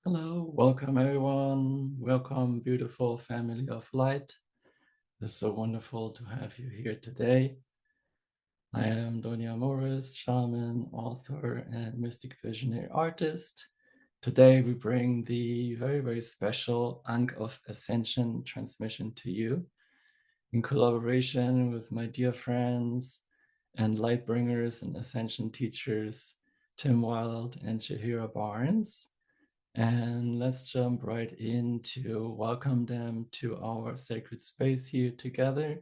Hello, welcome everyone. Welcome, beautiful family of light. It's so wonderful to have you here today. I am Donia Morris, shaman, author, and mystic visionary artist. Today we bring the very, very special Ankh of Ascension transmission to you in collaboration with my dear friends and light bringers and ascension teachers, Tim Wilde and Shahira Barnes. And let's jump right in to welcome them to our sacred space here together.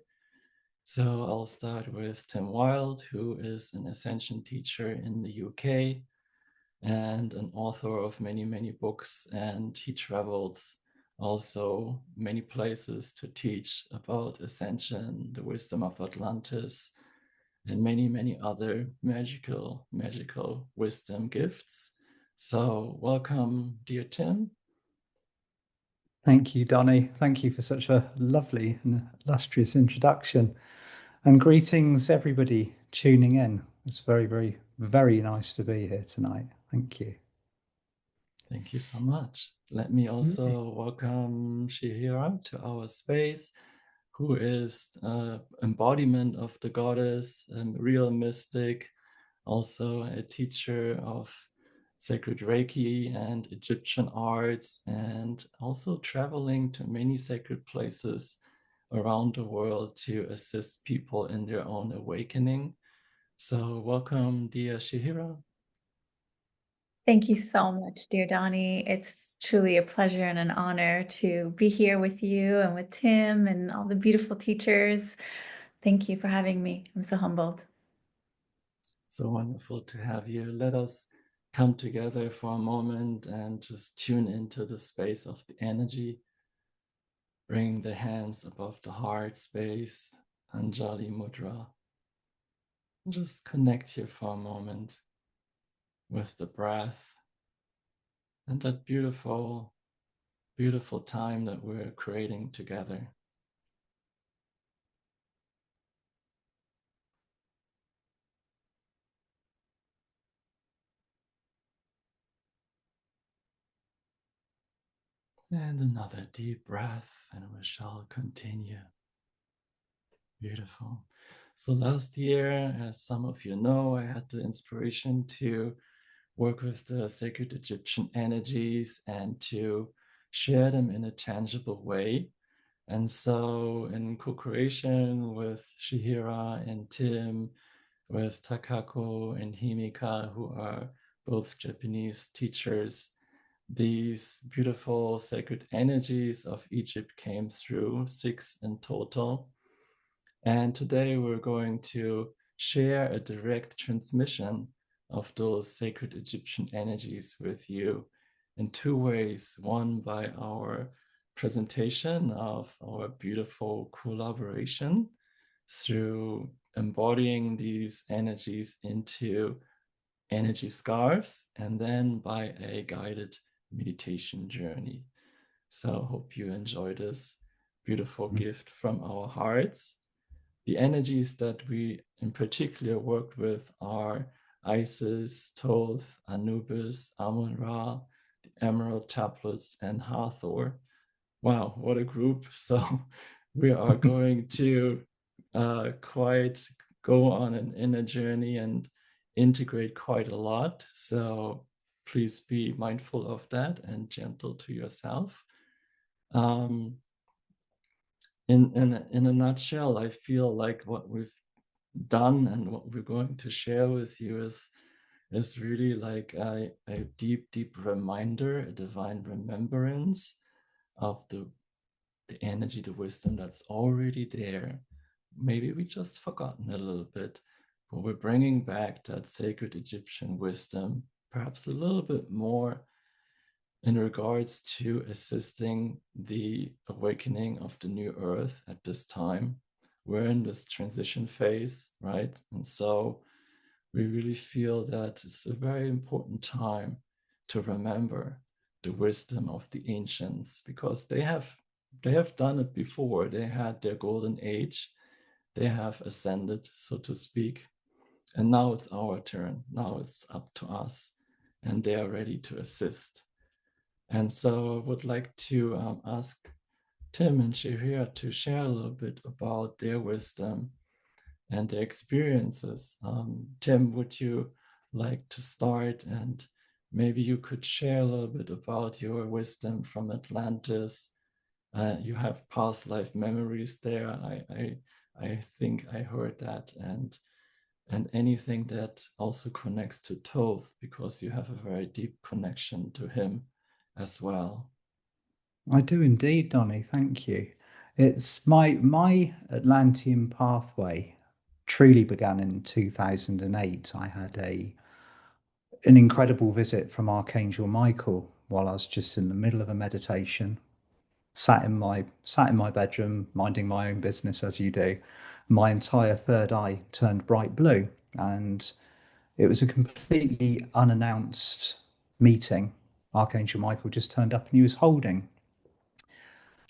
So I'll start with Tim Wilde, who is an ascension teacher in the UK and an author of many, many books. And he travels also many places to teach about ascension, the wisdom of Atlantis, and many, many other magical wisdom gifts. So welcome, dear Tim. Thank you, Donny. Thank you for such a lovely and illustrious introduction. And greetings, everybody tuning in. It's very, very, very nice to be here tonight. Thank you. Thank you so much. Let me also welcome Shihira to our space, who is embodiment of the goddess, a real mystic, also a teacher of sacred Reiki and Egyptian arts, and also traveling to many sacred places around the world to assist people in their own awakening. So welcome, dear Shihira. Thank you so much, dear Donnie. It's truly a pleasure and an honor to be here with you and with Tim and all the beautiful teachers. Thank you for having me. I'm so humbled. So wonderful to have you. Let us come together for a moment and just tune into the space of the energy. Bring the hands above the heart space, Anjali Mudra. And just connect here for a moment with the breath and that beautiful, beautiful time that we're creating together. And another deep breath, and we shall continue. Beautiful. So last year, as some of you know, I had the inspiration to work with the sacred Egyptian energies and to share them in a tangible way. And so in co-creation with Shihira and Tim, with Takako and Himika, who are both Japanese teachers, these beautiful sacred energies of Egypt came through, 6 in total. And today we're going to share a direct transmission of those sacred Egyptian energies with you in two ways. One, by our presentation of our beautiful collaboration through embodying these energies into energy scarves, and then by a guided meditation journey. So hope you enjoy this beautiful gift from our hearts. The energies that we in particular worked with are Isis, Thoth, Anubis, Amun-Ra, the Emerald Tablets, and Hathor. Wow, what a group. So we are going to quite go on an inner journey and integrate quite a lot. So please be mindful of that and gentle to yourself. In a nutshell, I feel like what we've done and what we're going to share with you is really like a deep reminder, a divine remembrance of the energy, the wisdom that's already there. Maybe we just forgotten a little bit, but we're bringing back that sacred Egyptian wisdom, perhaps a little bit more in regards to assisting the awakening of the new earth at this time. We're in this transition phase, right? And so we really feel that it's a very important time to remember the wisdom of the ancients, because they have done it before. They had their golden age. They have ascended, so to speak. And now it's our turn. Now it's up to us. And they are ready to assist. And so I would like to ask Tim and Shahir to share a little bit about their wisdom and their experiences. Tim, would you like to start? And maybe you could share a little bit about your wisdom from Atlantis. You have past life memories there. I think I heard that, and anything that also connects to Thoth, because you have a very deep connection to him as well. I do indeed, Donny. Thank you. It's my Atlantean pathway truly began in 2008. I had an incredible visit from Archangel Michael while I was just in the middle of a meditation, sat in my bedroom, minding my own business as you do. My entire third eye turned bright blue, and it was a completely unannounced meeting. Archangel Michael just turned up and he was holding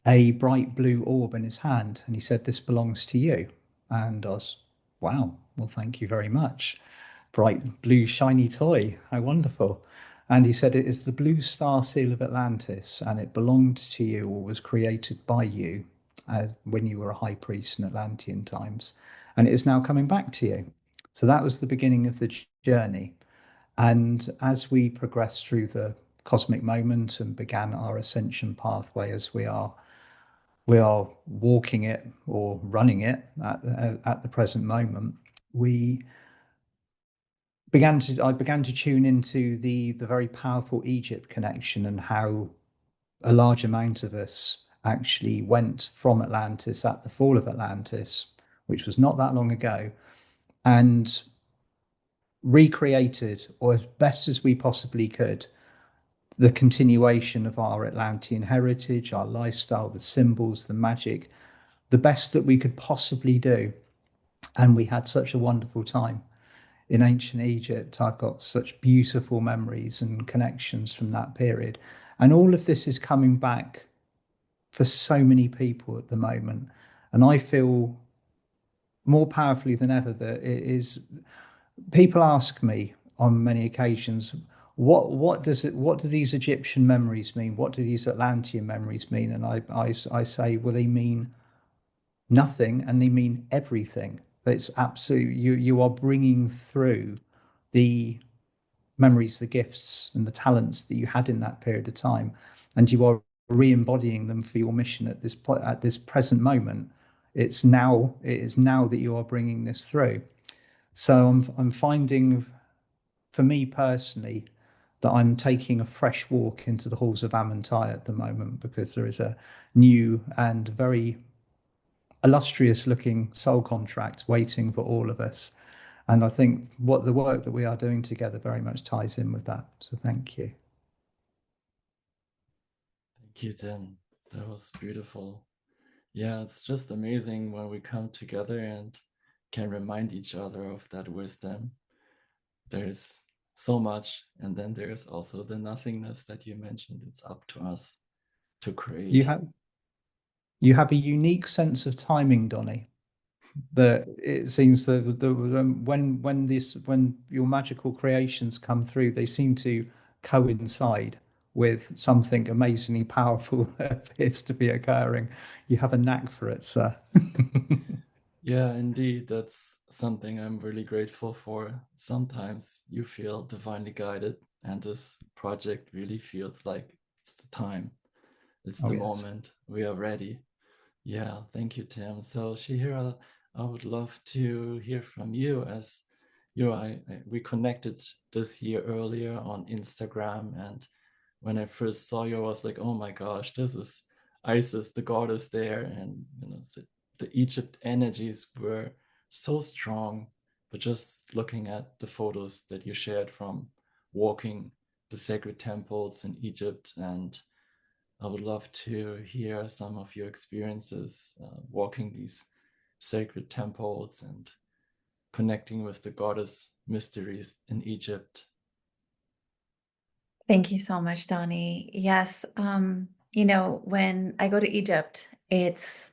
a bright blue orb in his hand, and he said, "This belongs to you." And I was, wow, well, thank you very much. Bright blue shiny toy, how wonderful. And he said, "It is the blue star seal of Atlantis, and it belonged to you or was created by you when you were a high priest in Atlantean times, and it is now coming back to you." So that was the beginning of the journey. And as we progressed through the cosmic moment and began our ascension pathway, as we are walking it or running it at the present moment, I began to tune into the very powerful Egypt connection, and how a large amount of us actually went from Atlantis at the fall of Atlantis, which was not that long ago, and recreated, or as best as we possibly could, the continuation of our Atlantean heritage, our lifestyle, the symbols, the magic, the best that we could possibly do. And we had such a wonderful time in ancient Egypt. I've got such beautiful memories and connections from that period. And all of this is coming back for so many people at the moment. And I feel more powerfully than ever that it is. People ask me on many occasions, what do these Egyptian memories mean? What do these Atlantean memories mean? And I say, well, they mean nothing, and they mean everything. It's absolute. You are bringing through the memories, the gifts, and the talents that you had in that period of time, and you are re-embodying them for your mission at this present moment. It is now that you are bringing this through. So I'm finding, for me personally, that I'm taking a fresh walk into the halls of Amun-Ra at the moment, because there is a new and very illustrious looking soul contract waiting for all of us. And I think what the work that we are doing together very much ties in with that. So thank you. Thank you, Tim. That was beautiful. Yeah, it's just amazing when we come together and can remind each other of that wisdom. There's so much, and then there's also the nothingness that you mentioned. It's up to us to create. You have a unique sense of timing, Donny. That it seems that when your magical creations come through, they seem to coincide with something amazingly powerful that appears to be occurring. You have a knack for it, sir. Yeah, indeed. That's something I'm really grateful for. Sometimes you feel divinely guided, and this project really feels like it's the time. It's the moment. We are ready. Yeah, thank you, Tim. So, Shihira, I would love to hear from you, as we connected this year earlier on Instagram, and when I first saw you, I was like, oh my gosh, this is Isis, the goddess there, and the Egypt energies were so strong. But just looking at the photos that you shared from walking the sacred temples in Egypt, and I would love to hear some of your experiences walking these sacred temples and connecting with the goddess mysteries in Egypt. Thank you so much, Donnie. Yes, when I go to Egypt, it's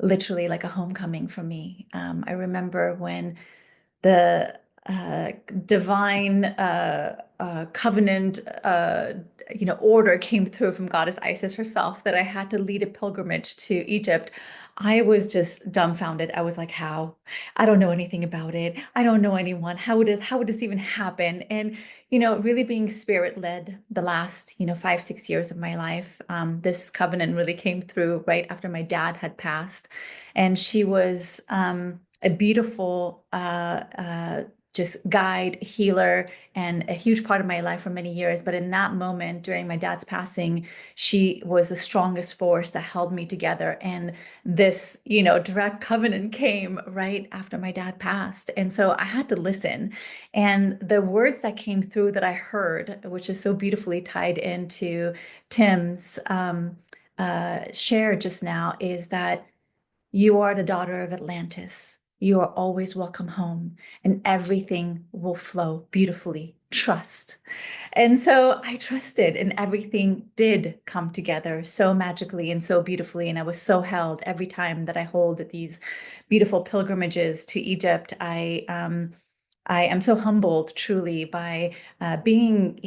literally like a homecoming for me. I remember when the divine covenant order came through from goddess Isis herself that I had to lead a pilgrimage to Egypt, I was just dumbfounded. I was like, how? I don't know anything about it. I don't know anyone. How would this even happen? And really being spirit led the last 5-6 years of my life. This covenant really came through right after my dad had passed, and she was a beautiful just guide, healer, and a huge part of my life for many years. But in that moment, during my dad's passing, she was the strongest force that held me together. And this, direct covenant came right after my dad passed. And so I had to listen. And the words that came through that I heard, which is so beautifully tied into Tim's share just now, is that you are the daughter of Atlantis. You are always welcome home, and everything will flow beautifully. Trust. And so I trusted, and everything did come together so magically and so beautifully. And I was so held every time that I hold these beautiful pilgrimages to Egypt. I am so humbled truly by being,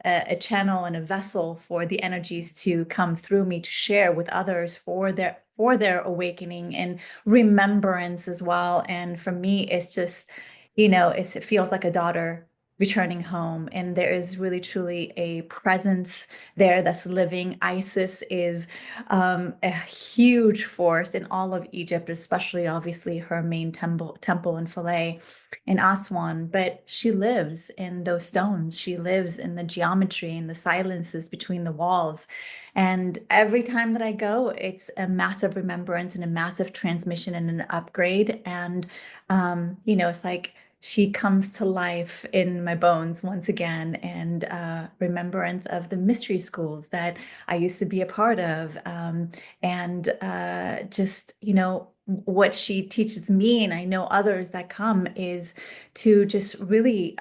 a channel and a vessel for the energies to come through me to share with others for their awakening and remembrance as well. And for me, it's just, it feels like a daughter returning home, and there is really truly a presence there that's living. Isis is a huge force in all of Egypt, especially obviously her main temple in Philae in Aswan, but she lives in those stones. She lives in the geometry and the silences between the walls. And every time that I go, it's a massive remembrance and a massive transmission and an upgrade. And, it's like she comes to life in my bones once again, and remembrance of the mystery schools that I used to be a part of. And just, what she teaches me, and I know others that come, is to just really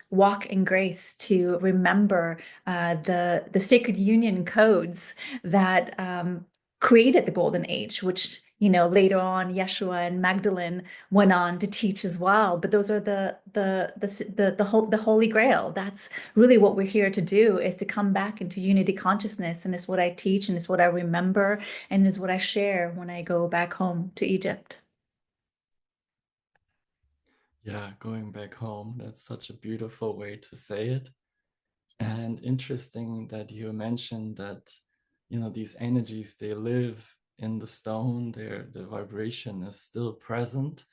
walk in grace, to remember the sacred union codes that created the golden age, which later on Yeshua and Magdalene went on to teach as well. But those are the holy grail. That's really what we're here to do, is to come back into unity consciousness. And it's what I teach, and it's what I remember, and is what I share when I go back home to Egypt. Yeah, going back home, that's such a beautiful way to say it. And interesting that you mentioned that, these energies, they live in the stone, the vibration is still present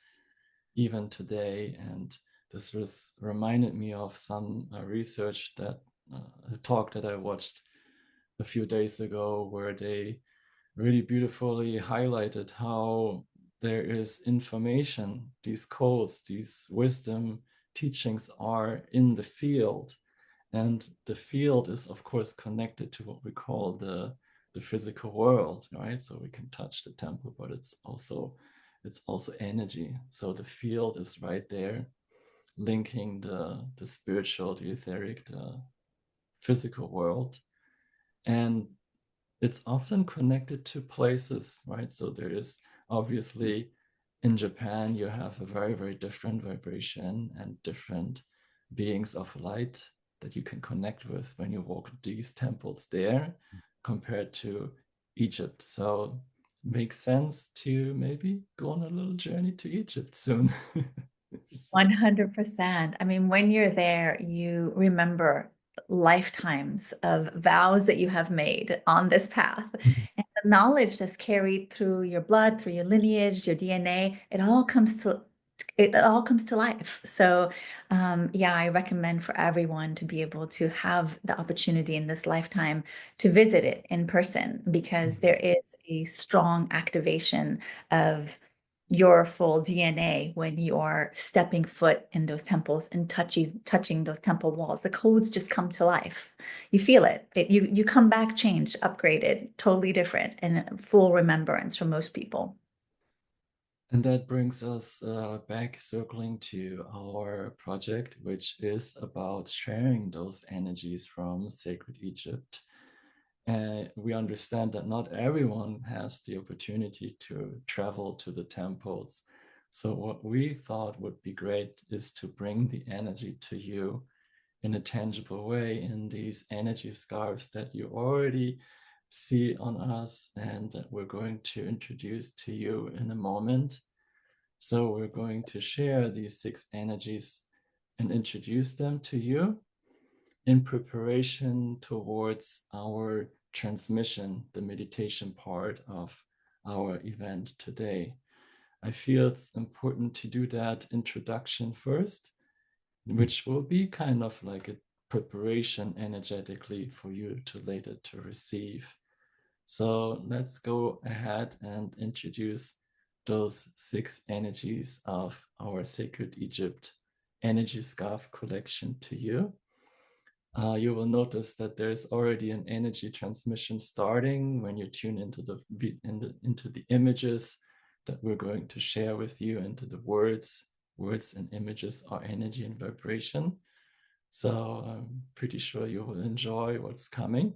even today. And this reminded me of some research that a talk that I watched a few days ago, where they really beautifully highlighted how there is information, these codes, these wisdom teachings are in the field. And the field is, of course, connected to what we call the physical world, right? So we can touch the temple, but it's also energy. So the field is right there, linking the spiritual, the etheric, the physical world. And it's often connected to places, right? So there is obviously, in Japan, you have a very, very different vibration and different beings of light that you can connect with when you walk these temples there compared to Egypt. So it makes sense to maybe go on a little journey to Egypt soon. 100%. I mean, when you're there, you remember lifetimes of vows that you have made on this path. And the knowledge that's carried through your blood, through your lineage, your DNA, it all comes to life. So yeah, I recommend for everyone to be able to have the opportunity in this lifetime to visit it in person, because there is a strong activation of your full DNA when you are stepping foot in those temples and touching those temple walls. The codes just come to life. You feel it. You come back changed, upgraded, totally different, and full remembrance for most people. And that brings us back, circling to our project, which is about sharing those energies from sacred Egypt. And we understand that not everyone has the opportunity to travel to the temples. So what we thought would be great is to bring the energy to you in a tangible way in these energy scarves that you already see on us and that we're going to introduce to you in a moment. So we're going to share these 6 energies and introduce them to you in preparation towards our transmission, the meditation part of our event today. I feel it's important to do that introduction first, which will be kind of like a preparation energetically for you to later to receive. So let's go ahead and introduce those 6 energies of our Sacred Egypt energy scarf collection to you. You will notice that there's already an energy transmission starting when you tune into the images that we're going to share with you, into the words. Words and images are energy and vibration. So I'm pretty sure you will enjoy what's coming.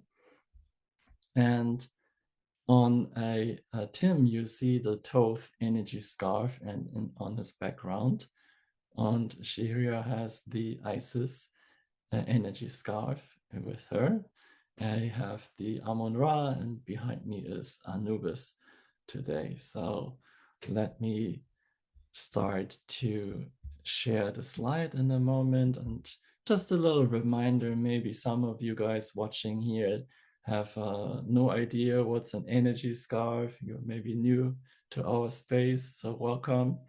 And on a Tim, you see the Thoth energy scarf and on his background. And Shiria has the Isis energy scarf with her. I have the Amun-Ra, and behind me is Anubis today. So let me start to share the slide in a moment. And just a little reminder, maybe some of you guys watching here have no idea what's an energy scarf. You're maybe new to our space, so welcome.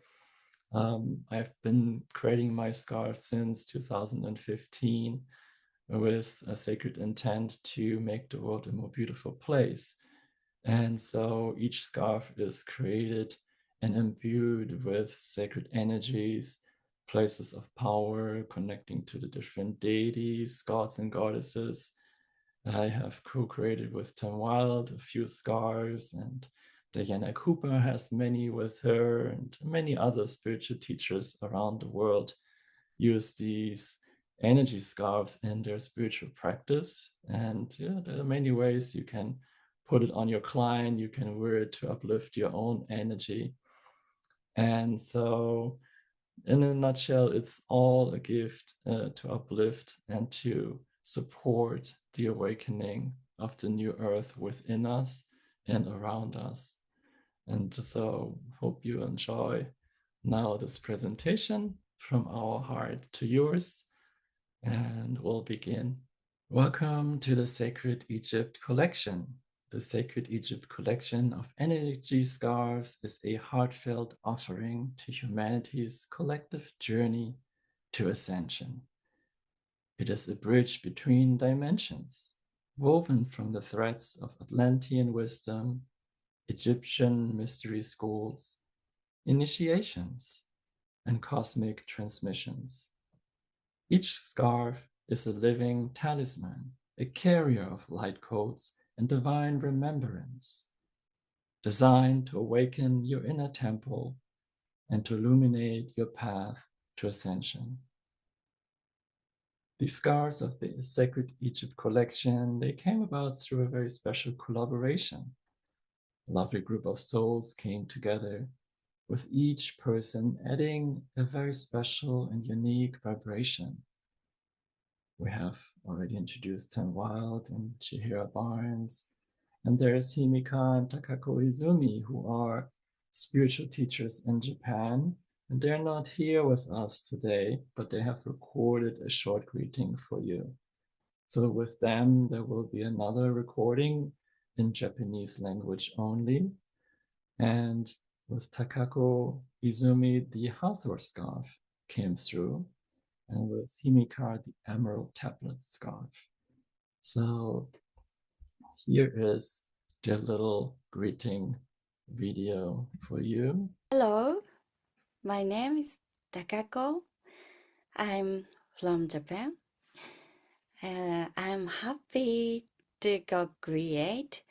I've been creating my scarf since 2015 with a sacred intent to make the world a more beautiful place. And so each scarf is created and imbued with sacred energies, places of power, connecting to the different deities, gods and goddesses. I have co-created with Tim Wilde a few scarves, and Diana Cooper has many with her, and many other spiritual teachers around the world use these energy scarves in their spiritual practice. And yeah, there are many ways you can put it on your client, you can wear it to uplift your own energy. And so in a nutshell, it's all a gift to uplift and to support the awakening of the new earth within us and around us. And so hope you enjoy now this presentation from our heart to yours, and we'll begin. Welcome to the Sacred Egypt Collection. The Sacred Egypt Collection of energy scarves is a heartfelt offering to humanity's collective journey to ascension. It is a bridge between dimensions, woven from the threads of Atlantean wisdom, Egyptian mystery schools, initiations, and cosmic transmissions. Each scarf is a living talisman, a carrier of light codes and divine remembrance, designed to awaken your inner temple and to illuminate your path to ascension. These scarves of the Sacred Egypt collection, they came about through a very special collaboration. A lovely group of souls came together, with each person adding a very special and unique vibration. We have already introduced Tim Wilde and Chihira Barnes, and there's Himika and Takako Izumi, who are spiritual teachers in Japan, and they're not here with us today, but they have recorded a short greeting for you. So with them, there will be another recording in Japanese language only, and with Takako Izumi, the Hathor scarf came through, and with Himika, the emerald tablet scarf. So here is their little greeting video for you. Hello, my name is Takako. I'm from Japan. I'm happy to co-create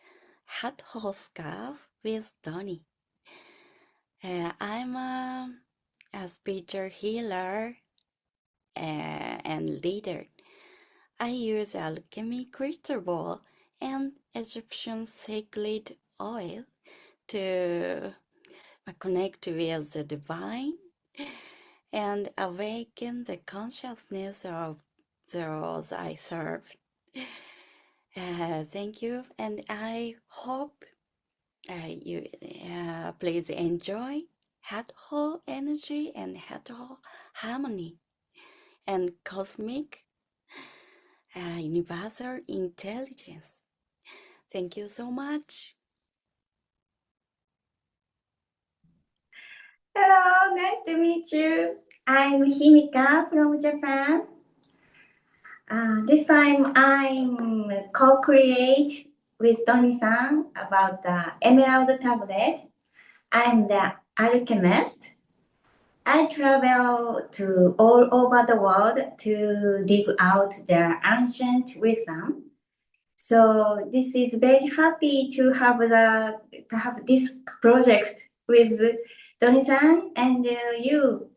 Hathor scarf with Donnie. I'm a spiritual healer and leader. I use alchemy crystal ball and Egyptian sacred oil to connect with the divine and awaken the consciousness of those I serve. Thank you, and I hope you please enjoy Hathor energy and Hathor harmony and cosmic universal intelligence. Thank you so much. Hello, nice to meet you. I'm Himika from Japan. This time I'm co-create with Tony-san about the Emerald Tablet. I'm the alchemist. I travel to all over the world to dig out their ancient wisdom. So this is very happy to have this project with Tony-san and you.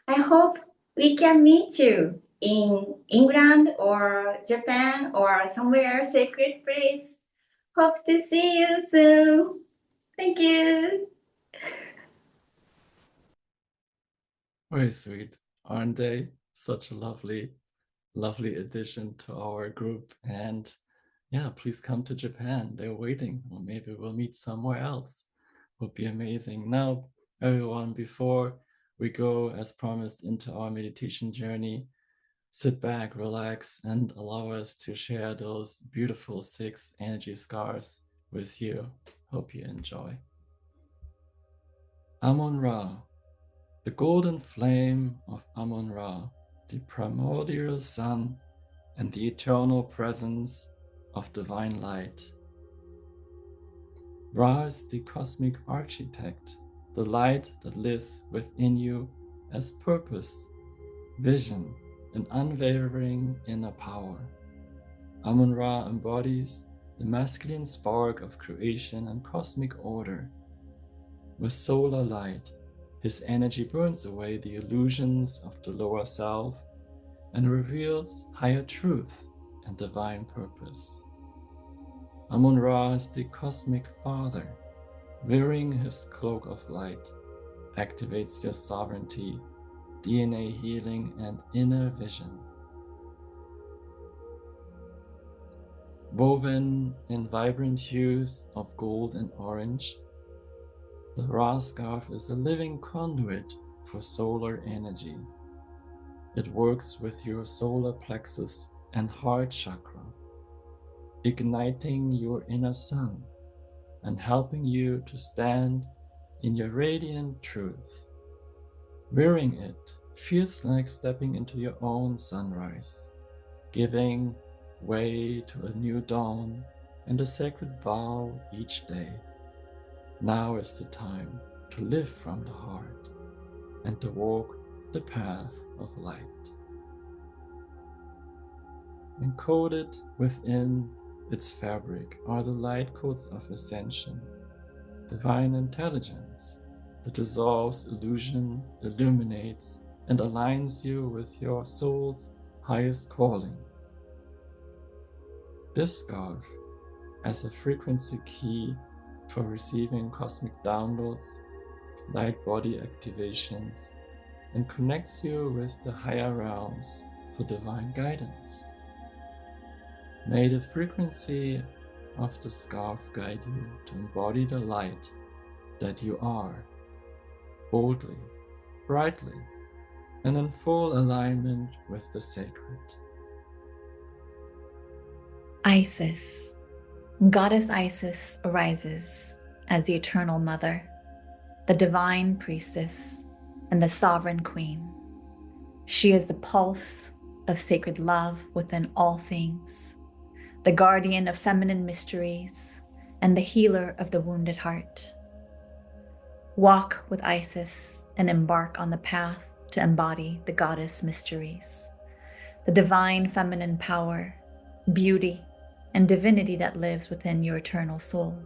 I hope we can meet you in England or Japan or somewhere sacred place. Hope to see you soon. Thank you. Very sweet, aren't they? Such a lovely addition to our group. And yeah, please come to Japan. They're waiting, or maybe we'll meet somewhere else. Would be amazing. Now, everyone, before we go, as promised, into our meditation journey, sit back, relax, and allow us to share those beautiful 6 energy scarves with you. Hope you enjoy. Amun-Ra, the golden flame of Amun-Ra, the primordial sun and the eternal presence of divine light. Ra is the cosmic architect, the light that lives within you as purpose, vision, and unwavering inner power. Amun-Ra embodies the masculine spark of creation and cosmic order. With solar light, his energy burns away the illusions of the lower self and reveals higher truth and divine purpose. Amun-Ra is the cosmic father. Wearing his cloak of light activates your sovereignty, DNA healing, and inner vision. Woven in vibrant hues of gold and orange, the Ra scarf is a living conduit for solar energy. It works with your solar plexus and heart chakra, igniting your inner sun and helping you to stand in your radiant truth. Wearing it feels like stepping into your own sunrise, giving way to a new dawn and a sacred vow each day. Now is the time to live from the heart and to walk the path of light. Encoded within its fabric are the light codes of ascension, divine intelligence that dissolves illusion, illuminates, and aligns you with your soul's highest calling. This scarf has a frequency key for receiving cosmic downloads, light body activations, and connects you with the higher realms for divine guidance. May the frequency of the scarf guide you to embody the light that you are, boldly, brightly, and in full alignment with the sacred. Isis. Goddess Isis arises as the eternal mother, the divine priestess, and the sovereign queen. She is the pulse of sacred love within all things, the guardian of feminine mysteries, and the healer of the wounded heart. Walk with Isis and embark on the path to embody the goddess mysteries, the divine feminine power, beauty, and divinity that lives within your eternal soul.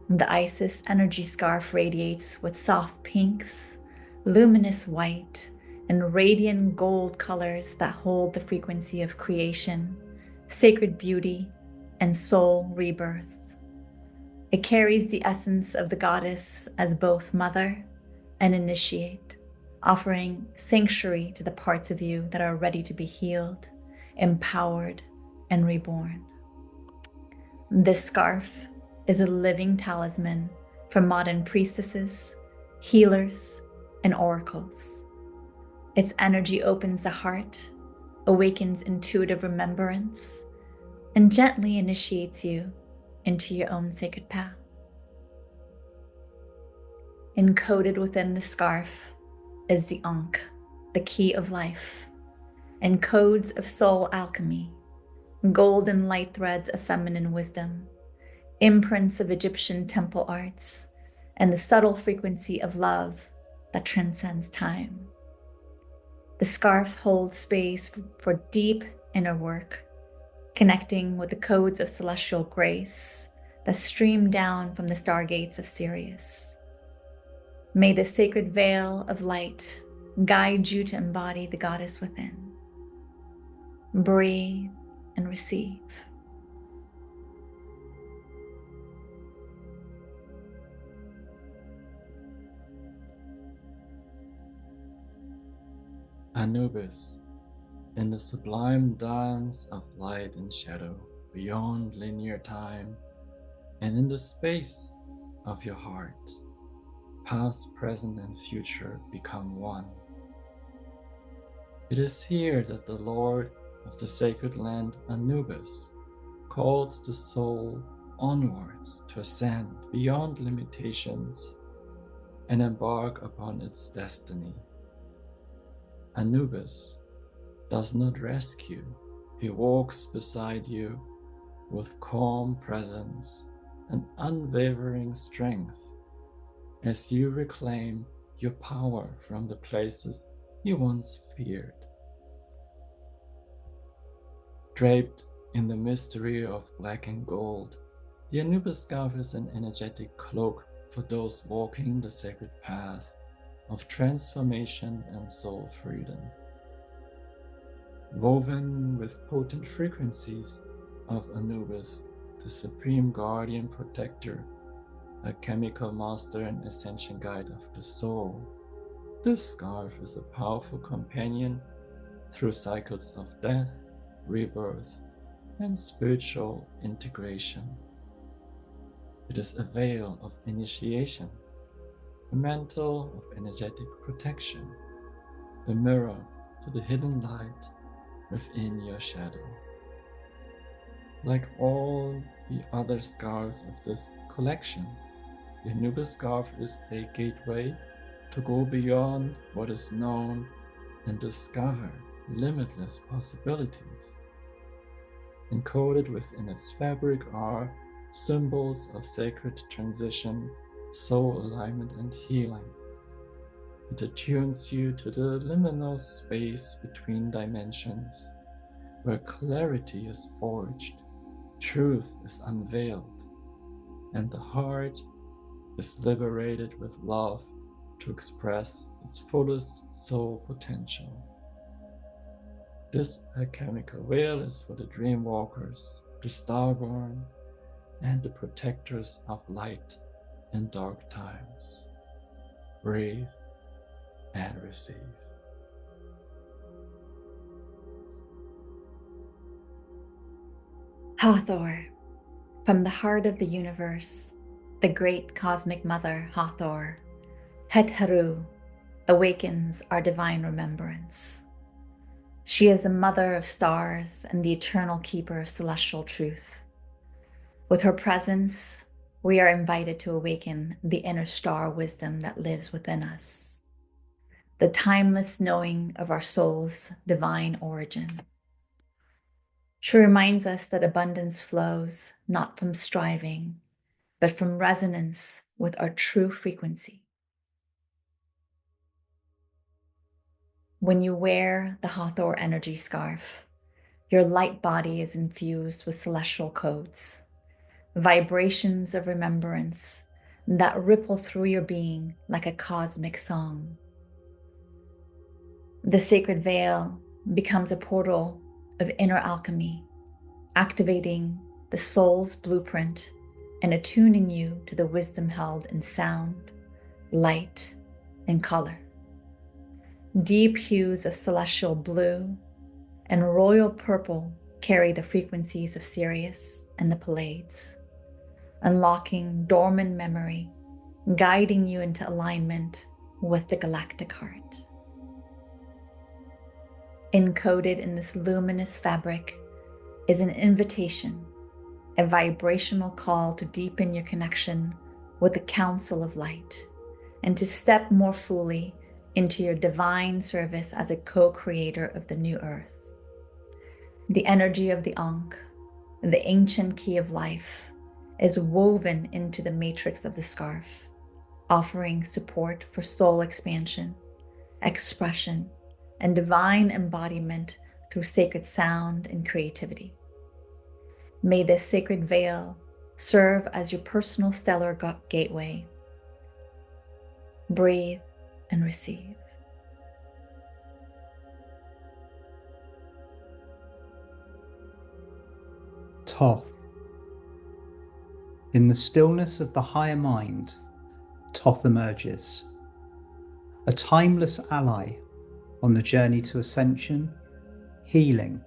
The Isis energy scarf radiates with soft pinks, luminous white, and radiant gold colors that hold the frequency of creation, sacred beauty, and soul rebirth. It carries the essence of the goddess as both mother and initiate, offering sanctuary to the parts of you that are ready to be healed, empowered, and reborn. This scarf is a living talisman for modern priestesses, healers, and oracles. Its energy opens the heart, awakens intuitive remembrance, and gently initiates you into your own sacred path. Encoded within the scarf is the Ankh, the key of life, and codes of soul alchemy, golden light threads of feminine wisdom, imprints of Egyptian temple arts, and the subtle frequency of love that transcends time. The scarf holds space for deep inner work, connecting with the codes of celestial grace that stream down from the stargates of Sirius. May the sacred veil of light guide you to embody the goddess within. Breathe and receive. Anubis, in the sublime dance of light and shadow, beyond linear time, and in the space of your heart, past, present, and future become one. It is here that the Lord of the sacred land, Anubis, calls the soul onwards to ascend beyond limitations and embark upon its destiny. Anubis does not rescue, he walks beside you with calm presence and unwavering strength as you reclaim your power from the places you once feared. Draped in the mystery of black and gold, the Anubis scarf is an energetic cloak for those walking the sacred path of transformation and soul freedom. Woven with potent frequencies of Anubis, the supreme guardian protector, a chemical master and ascension guide of the soul, this scarf is a powerful companion through cycles of death, rebirth, and spiritual integration. It is a veil of initiation, a mantle of energetic protection, a mirror to the hidden light within your shadow. Like all the other scarves of this collection, the Anubis scarf is a gateway to go beyond what is known and discover limitless possibilities. Encoded within its fabric are symbols of sacred transition, soul alignment, and healing. It attunes you to the liminal space between dimensions, where clarity is forged, truth is unveiled, and the heart is liberated with love to express its fullest soul potential. This alchemical veil is for the dream walkers, the starborn, and the protectors of light in dark times. Breathe and receive. Hathor, from the heart of the universe, the great cosmic mother Hathor, Het-Heru, awakens our divine remembrance. She is the mother of stars and the eternal keeper of celestial truth. With her presence, we are invited to awaken the inner star wisdom that lives within us, the timeless knowing of our soul's divine origin. She reminds us that abundance flows not from striving, but from resonance with our true frequency. When you wear the Hathor energy scarf, your light body is infused with celestial codes, vibrations of remembrance that ripple through your being like a cosmic song. The sacred veil becomes a portal of inner alchemy, activating the soul's blueprint and attuning you to the wisdom held in sound, light, and color. Deep hues of celestial blue and royal purple carry the frequencies of Sirius and the Pleiades, unlocking dormant memory, guiding you into alignment with the galactic heart. Encoded in this luminous fabric is an invitation, a vibrational call to deepen your connection with the Council of Light and to step more fully into your divine service as a co-creator of the new earth. The energy of the Ankh, the ancient key of life, is woven into the matrix of the scarf, offering support for soul expansion, expression, and divine embodiment through sacred sound and creativity. May this sacred veil serve as your personal stellar gateway. Breathe and receive. Thoth. In the stillness of the higher mind, Thoth emerges, a timeless ally on the journey to ascension, healing,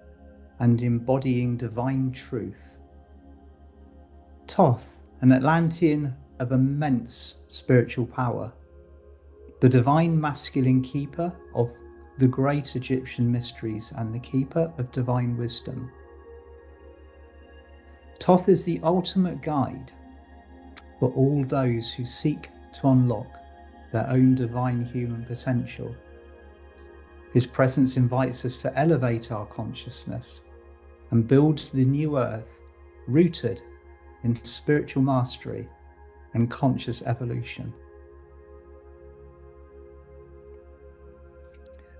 and embodying divine truth. Thoth, an Atlantean of immense spiritual power, the divine masculine keeper of the great Egyptian mysteries and the keeper of divine wisdom. Thoth is the ultimate guide for all those who seek to unlock their own divine human potential. His presence invites us to elevate our consciousness and build the new earth rooted in spiritual mastery and conscious evolution.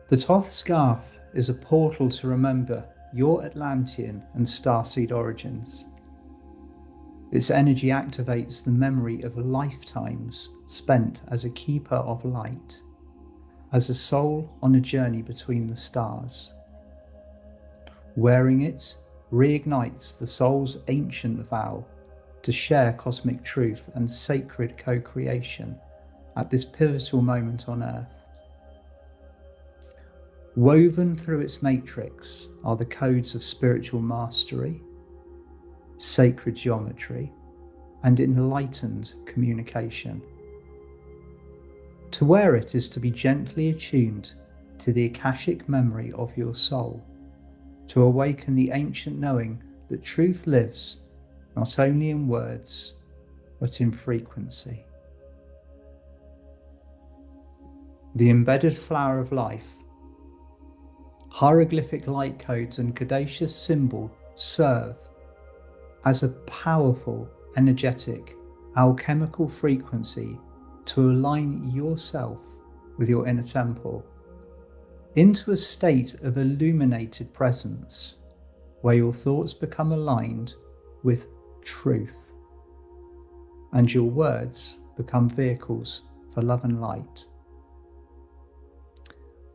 The Thoth scarf is a portal to remember your Atlantean and starseed origins. Its energy activates the memory of lifetimes spent as a keeper of light, as a soul on a journey between the stars. Wearing it reignites the soul's ancient vow to share cosmic truth and sacred co-creation at this pivotal moment on Earth. Woven through its matrix are the codes of spiritual mastery, sacred geometry, and enlightened communication. To wear it is to be gently attuned to the Akashic memory of your soul, to awaken the ancient knowing that truth lives not only in words, but in frequency. The embedded flower of life, hieroglyphic light codes and codiacious symbol serve as a powerful, energetic, alchemical frequency to align yourself with your inner temple into a state of illuminated presence where your thoughts become aligned with truth and your words become vehicles for love and light.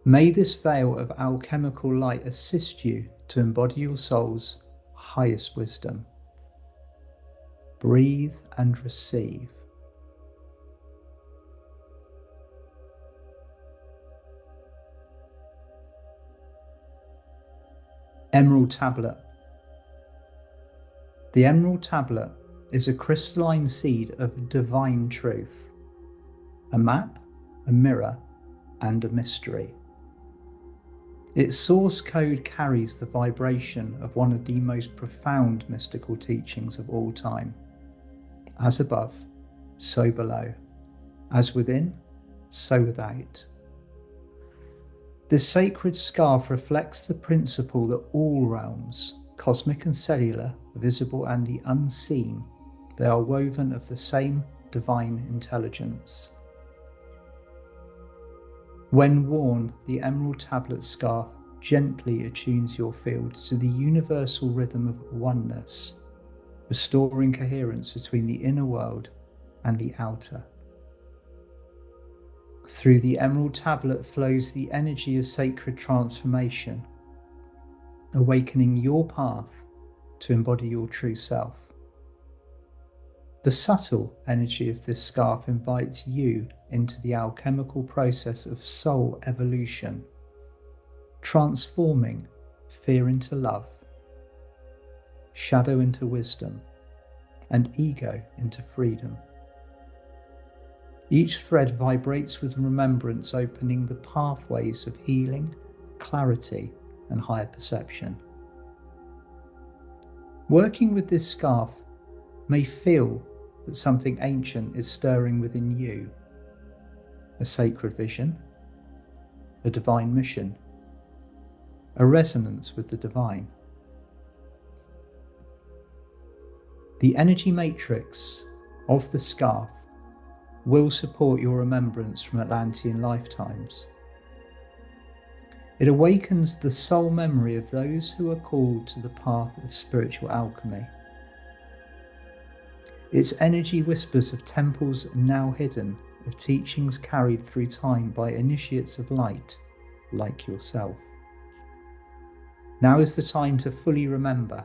May this veil of alchemical light assist you to embody your soul's highest wisdom. Breathe and receive. Emerald Tablet. The Emerald Tablet is a crystalline seed of divine truth, a map, a mirror, and a mystery. Its source code carries the vibration of one of the most profound mystical teachings of all time. As above, so below. As within, so without. This sacred scarf reflects the principle that all realms, cosmic and cellular, visible and the unseen, they are woven of the same divine intelligence. When worn, the Emerald Tablet scarf gently attunes your field to the universal rhythm of oneness, restoring coherence between the inner world and the outer. Through the Emerald Tablet flows the energy of sacred transformation, awakening your path to embody your true self. The subtle energy of this scarf invites you into the alchemical process of soul evolution, transforming fear into love, shadow into wisdom, and ego into freedom. Each thread vibrates with remembrance, opening the pathways of healing, clarity, and higher perception. Working with this scarf may feel that something ancient is stirring within you, a sacred vision, a divine mission, a resonance with the divine. The energy matrix of the scarf will support your remembrance from Atlantean lifetimes. It awakens the soul memory of those who are called to the path of spiritual alchemy. Its energy whispers of temples now hidden, of teachings carried through time by initiates of light, like yourself. Now is the time to fully remember.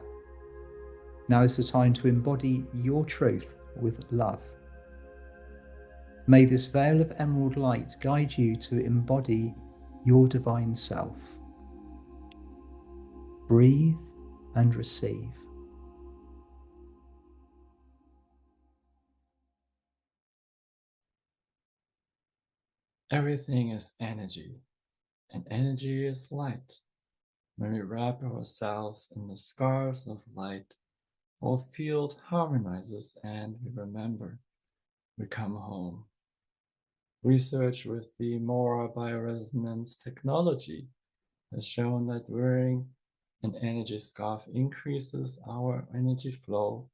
Now is the time to embody your truth with love. May this veil of emerald light guide you to embody your divine self. Breathe and receive. Everything is energy, and energy is light. When we wrap ourselves in the scarves of light, our field harmonizes and we remember. We come home. Research with the Amun-Ra bioresonance technology has shown that wearing an energy scarf increases our energy flow,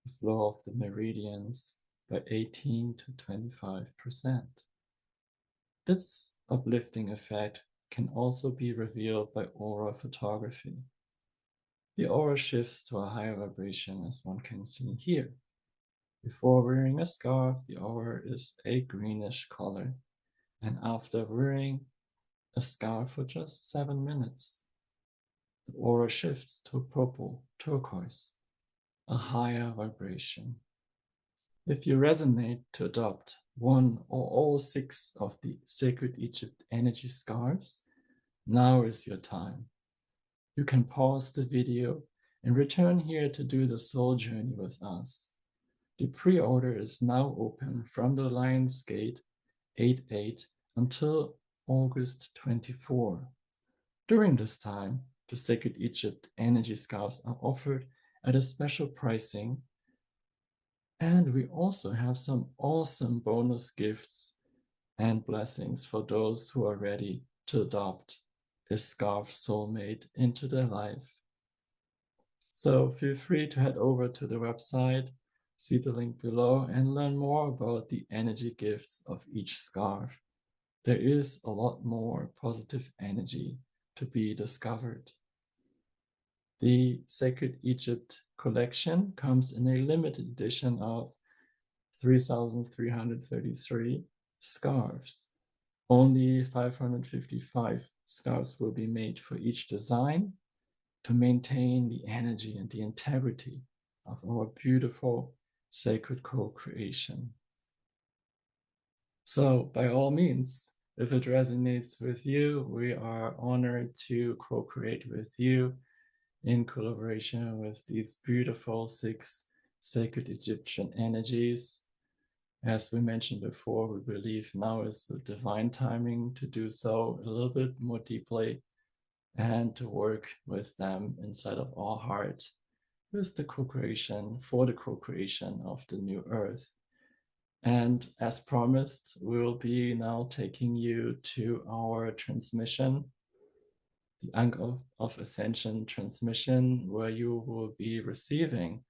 the flow of the meridians, by 18 to 25%. This uplifting effect can also be revealed by aura photography. The aura shifts to a higher vibration, as one can see here. Before wearing a scarf, the aura is a greenish color, and after wearing a scarf for just 7 minutes, the aura shifts to purple, turquoise, a higher vibration. If you resonate to adopt one or all 6 of the Sacred Egypt energy scarves, now is your time. You can pause the video and return here to do the soul journey with us. The pre-order is now open from the Lion's Gate 8/8 until August 24. During this time, the Sacred Egypt energy scarves are offered at a special pricing, and we also have some awesome bonus gifts and blessings for those who are ready to adopt a scarf soulmate into their life. So feel free to head over to the website, see the link below, and learn more about the energy gifts of each scarf. There is a lot more positive energy to be discovered. The Sacred Egypt collection comes in a limited edition of 3,333 scarves. Only 555 scarves will be made for each design to maintain the energy and the integrity of our beautiful sacred co-creation. So by all means, if it resonates with you, we are honored to co-create with you in collaboration with these beautiful 6 sacred Egyptian energies. As we mentioned before, we believe now is the divine timing to do so a little bit more deeply and to work with them inside of our heart with the co-creation, for the co-creation of the new earth. And as promised, we will be now taking you to our transmission, the Ankh of Ascension transmission, where you will be receiving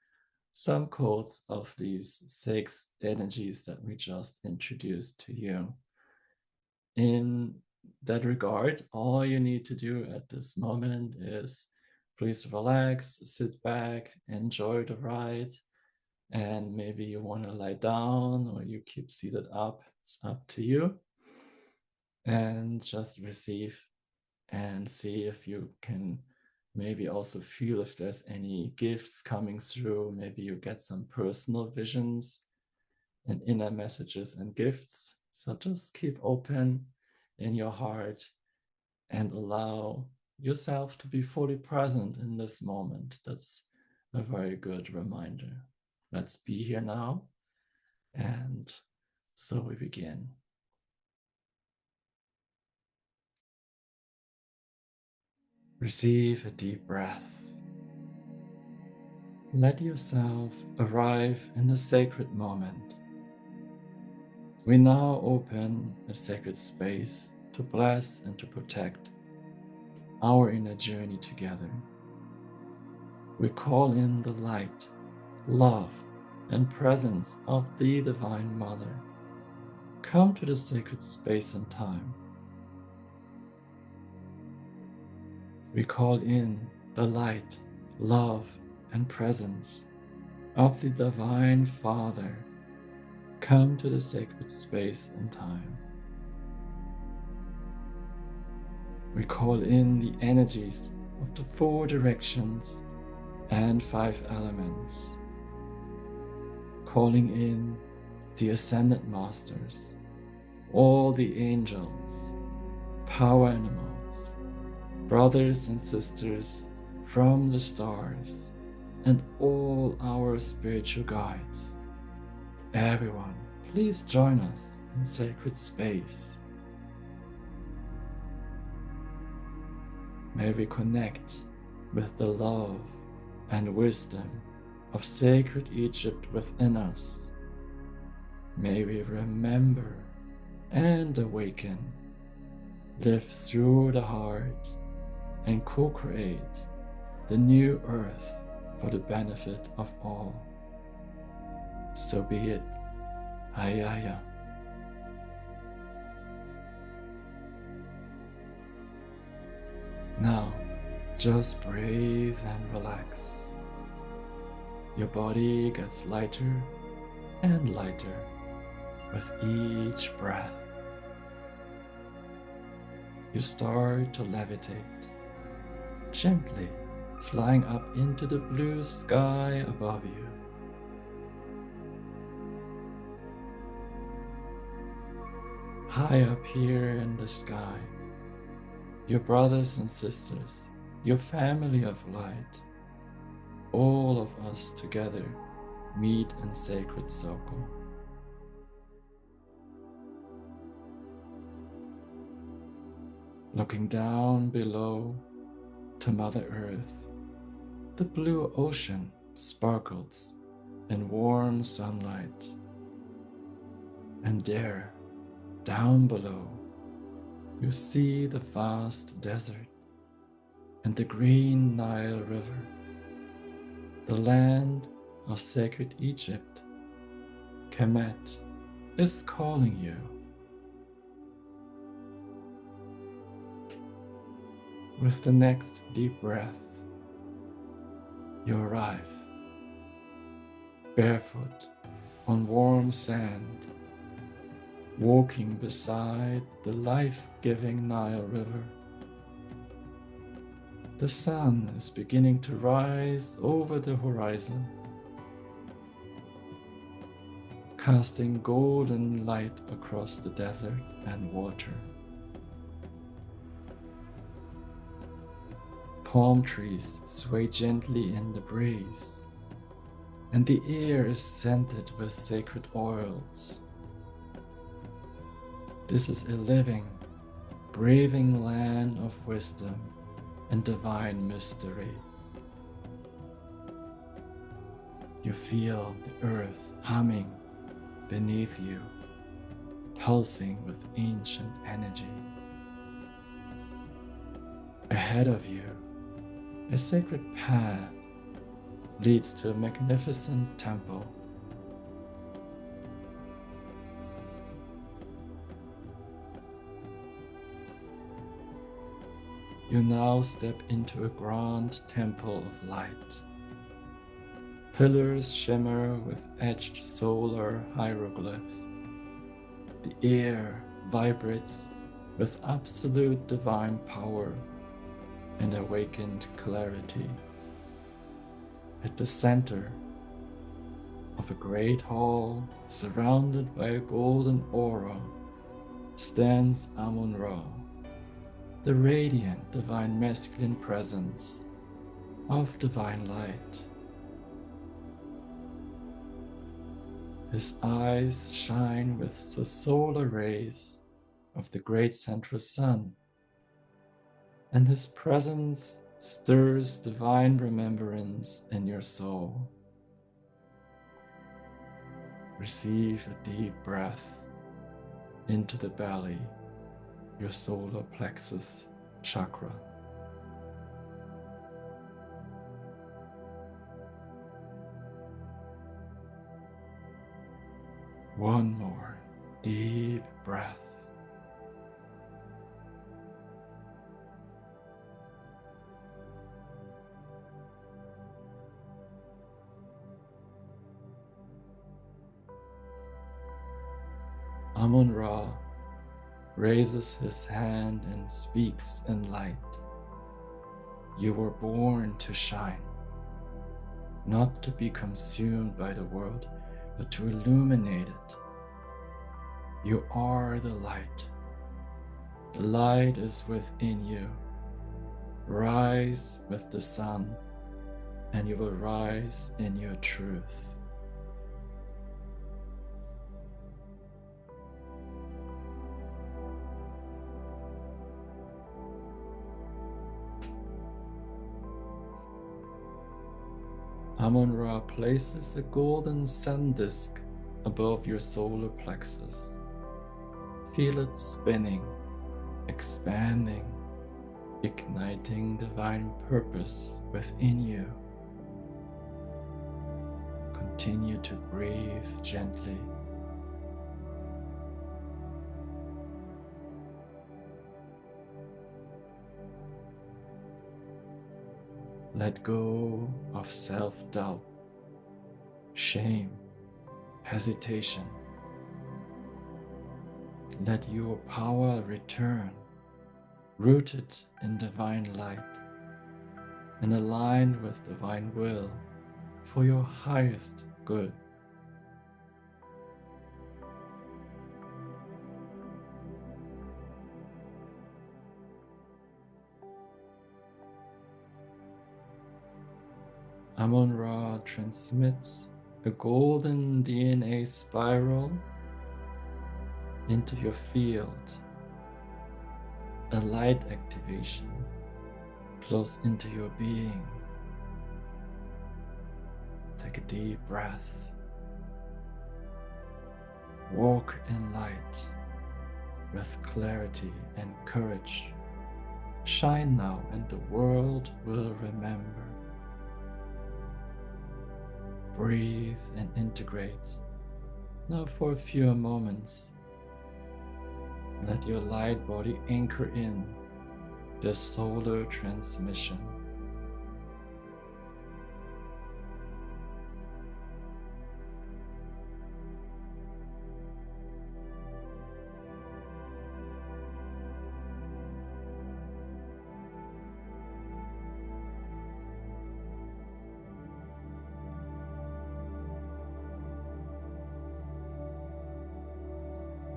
some codes of these 6 energies that we just introduced to you. In that regard, all you need to do at this moment is please relax, sit back, enjoy the ride, and maybe you want to lie down or you keep seated up. It's up to you. And just receive and see if you can Maybe also feel if there's any gifts coming through. Maybe you get some personal visions and inner messages and gifts. So just keep open in your heart and allow yourself to be fully present in this moment. That's a very good reminder. Let's be here now. And so we begin. Receive a deep breath. Let yourself arrive in the sacred moment. We now open a sacred space to bless and to protect our inner journey together. We call in the light, love, and presence of the Divine Mother. Come to the sacred space and time. We call in the light, love, and presence of the Divine Father. Come to the sacred space and time. We call in the energies of the 4 directions and 5 elements, calling in the Ascended Masters, all the angels, power animals, brothers and sisters from the stars, and all our spiritual guides. Everyone, please join us in sacred space. May we connect with the love and wisdom of sacred Egypt within us. May we remember and awaken, live through the heart, and co-create the new earth for the benefit of all. So be it. Hayaya. Now, just breathe and relax. Your body gets lighter and lighter with each breath. You start to levitate, gently flying up into the blue sky above you. High up here in the sky, your brothers and sisters, your family of light, all of us together meet in sacred circle. Looking down below to Mother Earth, the blue ocean sparkles in warm sunlight. And there, down below, you see the vast desert and the green Nile River, the land of sacred Egypt. Kemet is calling you. With the next deep breath, you arrive, barefoot on warm sand, walking beside the life-giving Nile River. The sun is beginning to rise over the horizon, casting golden light across the desert and water. Palm trees sway gently in the breeze, and the air is scented with sacred oils. This is a living, breathing land of wisdom and divine mystery. You feel the earth humming beneath you, pulsing with ancient energy. Ahead of you, a sacred path leads to a magnificent temple. You now step into a grand temple of light. Pillars shimmer with etched solar hieroglyphs. The air vibrates with absolute divine power, and awakened clarity. At the center of a great hall surrounded by a golden aura stands Amun-Ra, the radiant divine masculine presence of divine light. His eyes shine with the solar rays of the great central sun, and his presence stirs divine remembrance in your soul. Receive a deep breath into the belly, your solar plexus chakra. One more deep breath. Amun-Ra raises his hand and speaks in light. You were born to shine, not to be consumed by the world, but to illuminate it. You are the light. The light is within you. Rise with the sun, and you will rise in your truth. Amun-Ra places a golden sun disk above your solar plexus. Feel it spinning, expanding, igniting divine purpose within you. Continue to breathe gently. Let go of self-doubt, shame, hesitation. Let your power return, rooted in divine light and aligned with divine will for your highest good. Amun-Ra transmits a golden DNA spiral into your field. A light activation flows into your being. Take a deep breath. Walk in light with clarity and courage. Shine now, and the world will remember. Breathe and integrate. Now for a few moments, let your light body anchor in the solar transmission.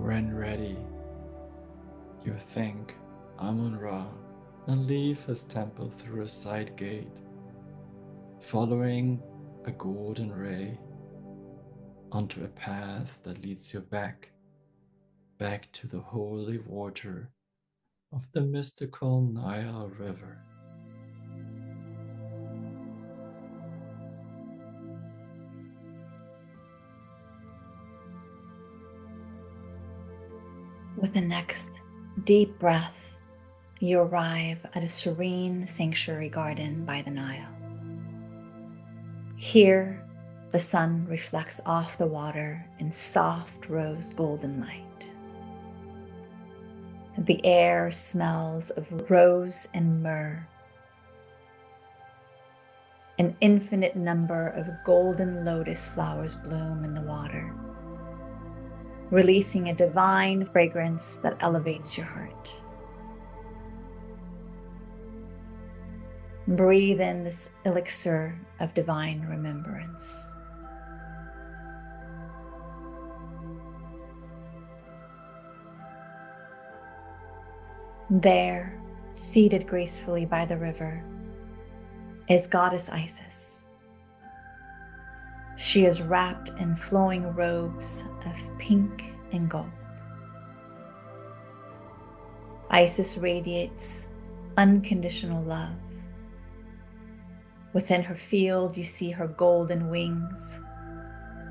When ready, you thank Amun-Ra and leave his temple through a side gate, following a golden ray onto a path that leads you back to the holy water of the mystical Nile River. With the next deep breath, you arrive at a serene sanctuary garden by the Nile. Here, the sun reflects off the water in soft rose golden light. The air smells of rose and myrrh. An infinite number of golden lotus flowers bloom in the water, releasing a divine fragrance that elevates your heart. Breathe in this elixir of divine remembrance. There, seated gracefully by the river, is Goddess Isis. She is wrapped in flowing robes of pink and gold. Isis radiates unconditional love. Within her field, you see her golden wings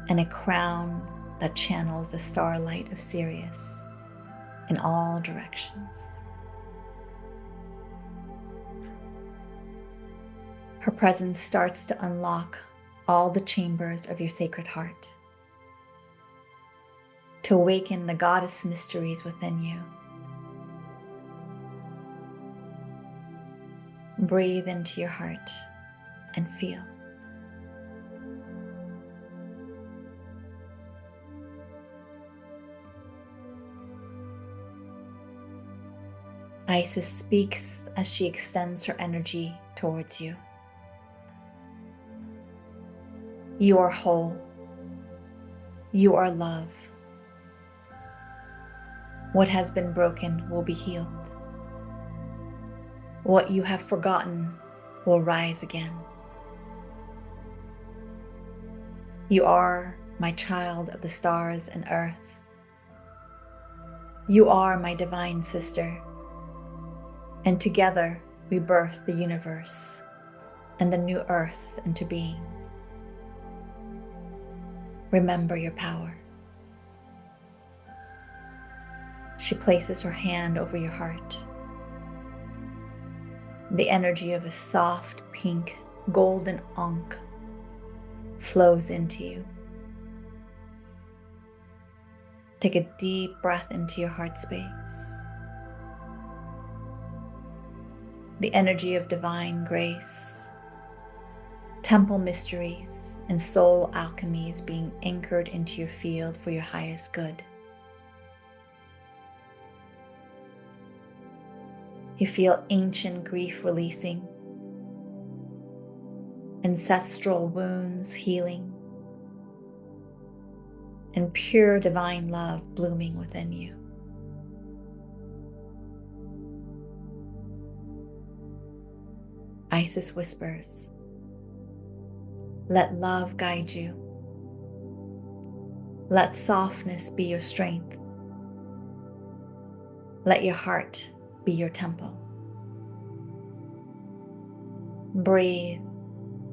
and a crown that channels the starlight of Sirius in all directions. Her presence starts to unlock all the chambers of your sacred heart, to awaken the goddess mysteries within you. Breathe into your heart and feel. Isis speaks as she extends her energy towards you. You are whole. You are love. What has been broken will be healed. What you have forgotten will rise again. You are my child of the stars and earth. You are my divine sister. And together we birth the universe and the new earth into being. Remember your power. She places her hand over your heart. The energy of a soft pink golden ankh flows into you. Take a deep breath into your heart space. The energy of divine grace, temple mysteries, and soul alchemy is being anchored into your field for your highest good. You feel ancient grief releasing, ancestral wounds healing, and pure divine love blooming within you. Isis whispers, "Let love guide you. Let softness be your strength. Let your heart be your temple." Breathe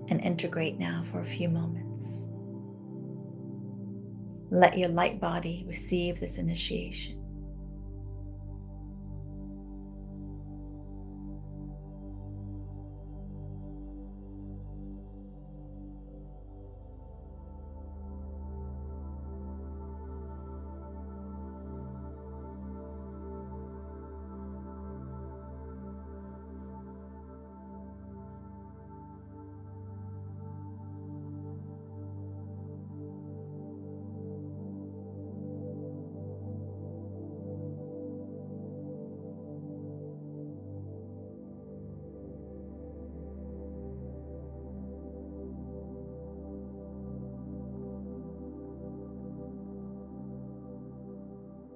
and integrate now for a few moments. Let your light body receive this initiation.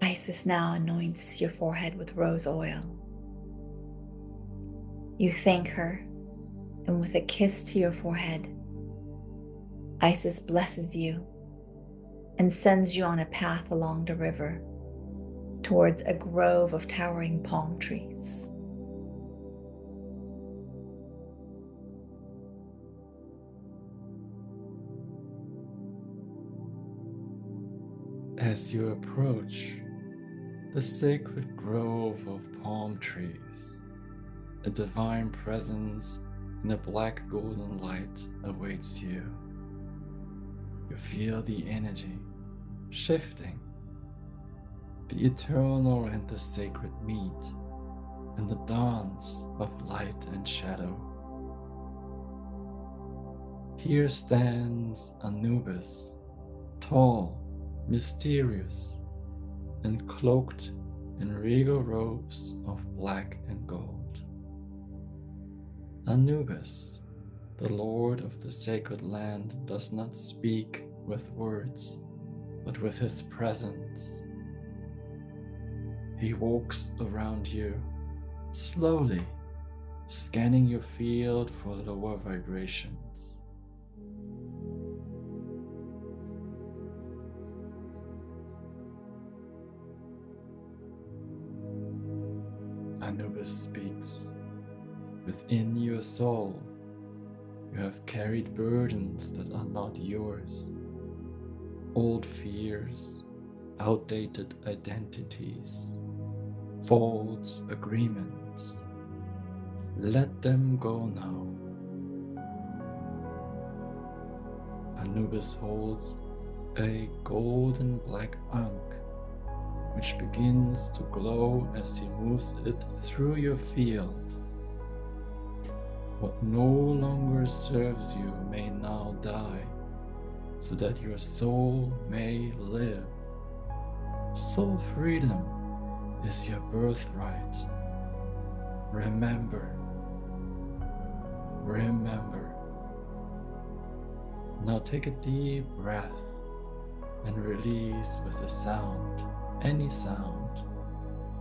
Isis now anoints your forehead with rose oil. You thank her, and with a kiss to your forehead, Isis blesses you and sends you on a path along the river towards a grove of towering palm trees. As you approach the sacred grove of palm trees, a divine presence in a black golden light awaits you. You feel the energy shifting. The eternal and the sacred meet in the dance of light and shadow. Here stands Anubis, tall, mysterious, and cloaked in regal robes of black and gold. Anubis, the lord of the sacred land, does not speak with words, but with his presence. He walks around you, slowly, scanning your field for lower vibrations. Anubis speaks. Within your soul, you have carried burdens that are not yours, old fears, outdated identities, false agreements. Let them go now. Anubis holds a golden black ankh, which begins to glow as he moves it through your field. What no longer serves you may now die, so that your soul may live. Soul freedom is your birthright. Remember. Remember. Now take a deep breath and release with a sound, any sound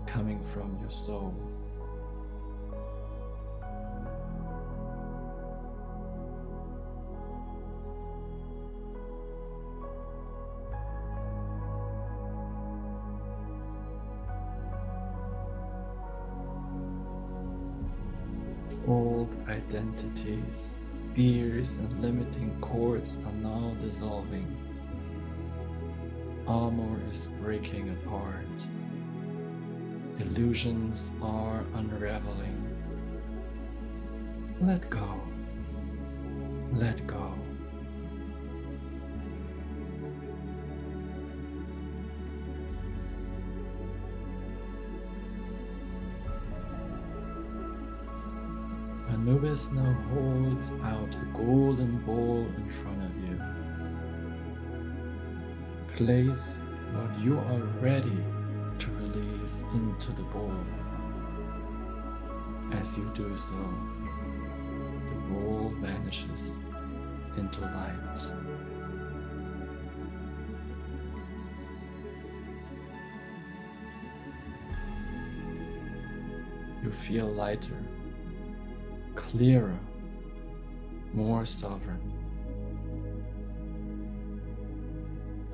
coming from your soul. Old identities, fears, and limiting cords are now dissolving. Armor is breaking apart. Illusions are unraveling. Let go. Let go. Anubis now holds out a golden ball in front of you. Place what you are ready to release into the ball. As you do so, the ball vanishes into light. You feel lighter, clearer, more sovereign.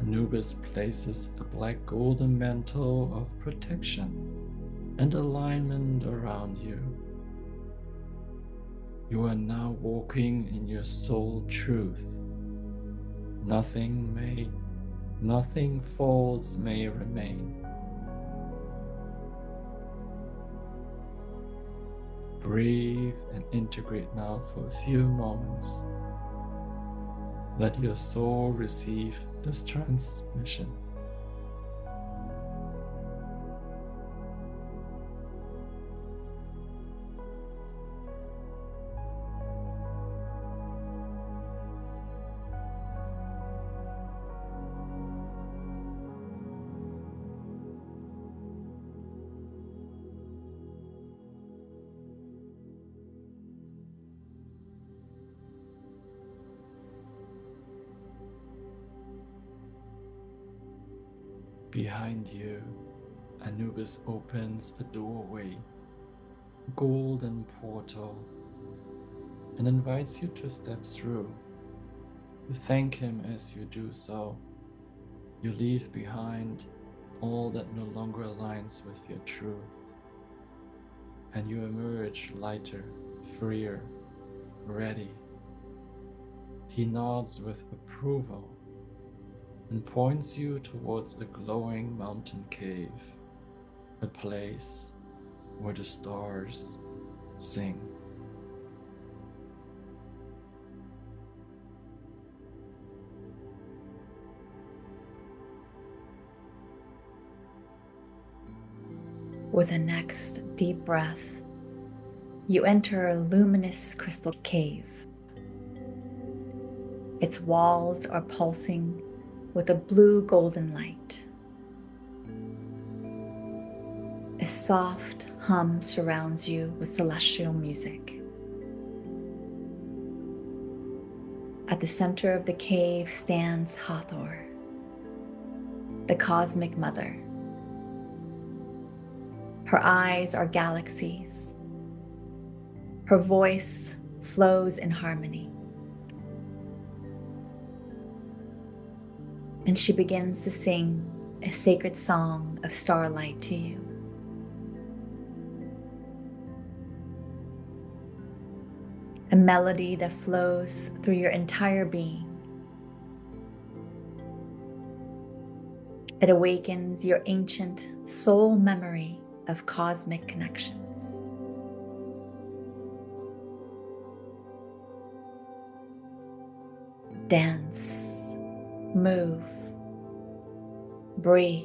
Anubis places a black golden mantle of protection and alignment around you. You are now walking in your soul truth. Nothing false may remain. Breathe and integrate now for a few moments. Let your soul receive this transmission. Behind you, Anubis opens a doorway, a golden portal, and invites you to step through. You thank him as you do so. You leave behind all that no longer aligns with your truth, and you emerge lighter, freer, ready. He nods with approval and points you towards a glowing mountain cave, a place where the stars sing. With the next deep breath, you enter a luminous crystal cave. Its walls are pulsing with a blue golden light. A soft hum surrounds you with celestial music. At the center of the cave stands Hathor, the cosmic mother. Her eyes are galaxies. Her voice flows in harmony. And she begins to sing a sacred song of starlight to you. A melody that flows through your entire being. It awakens your ancient soul memory of cosmic connections. Dance, move, breathe.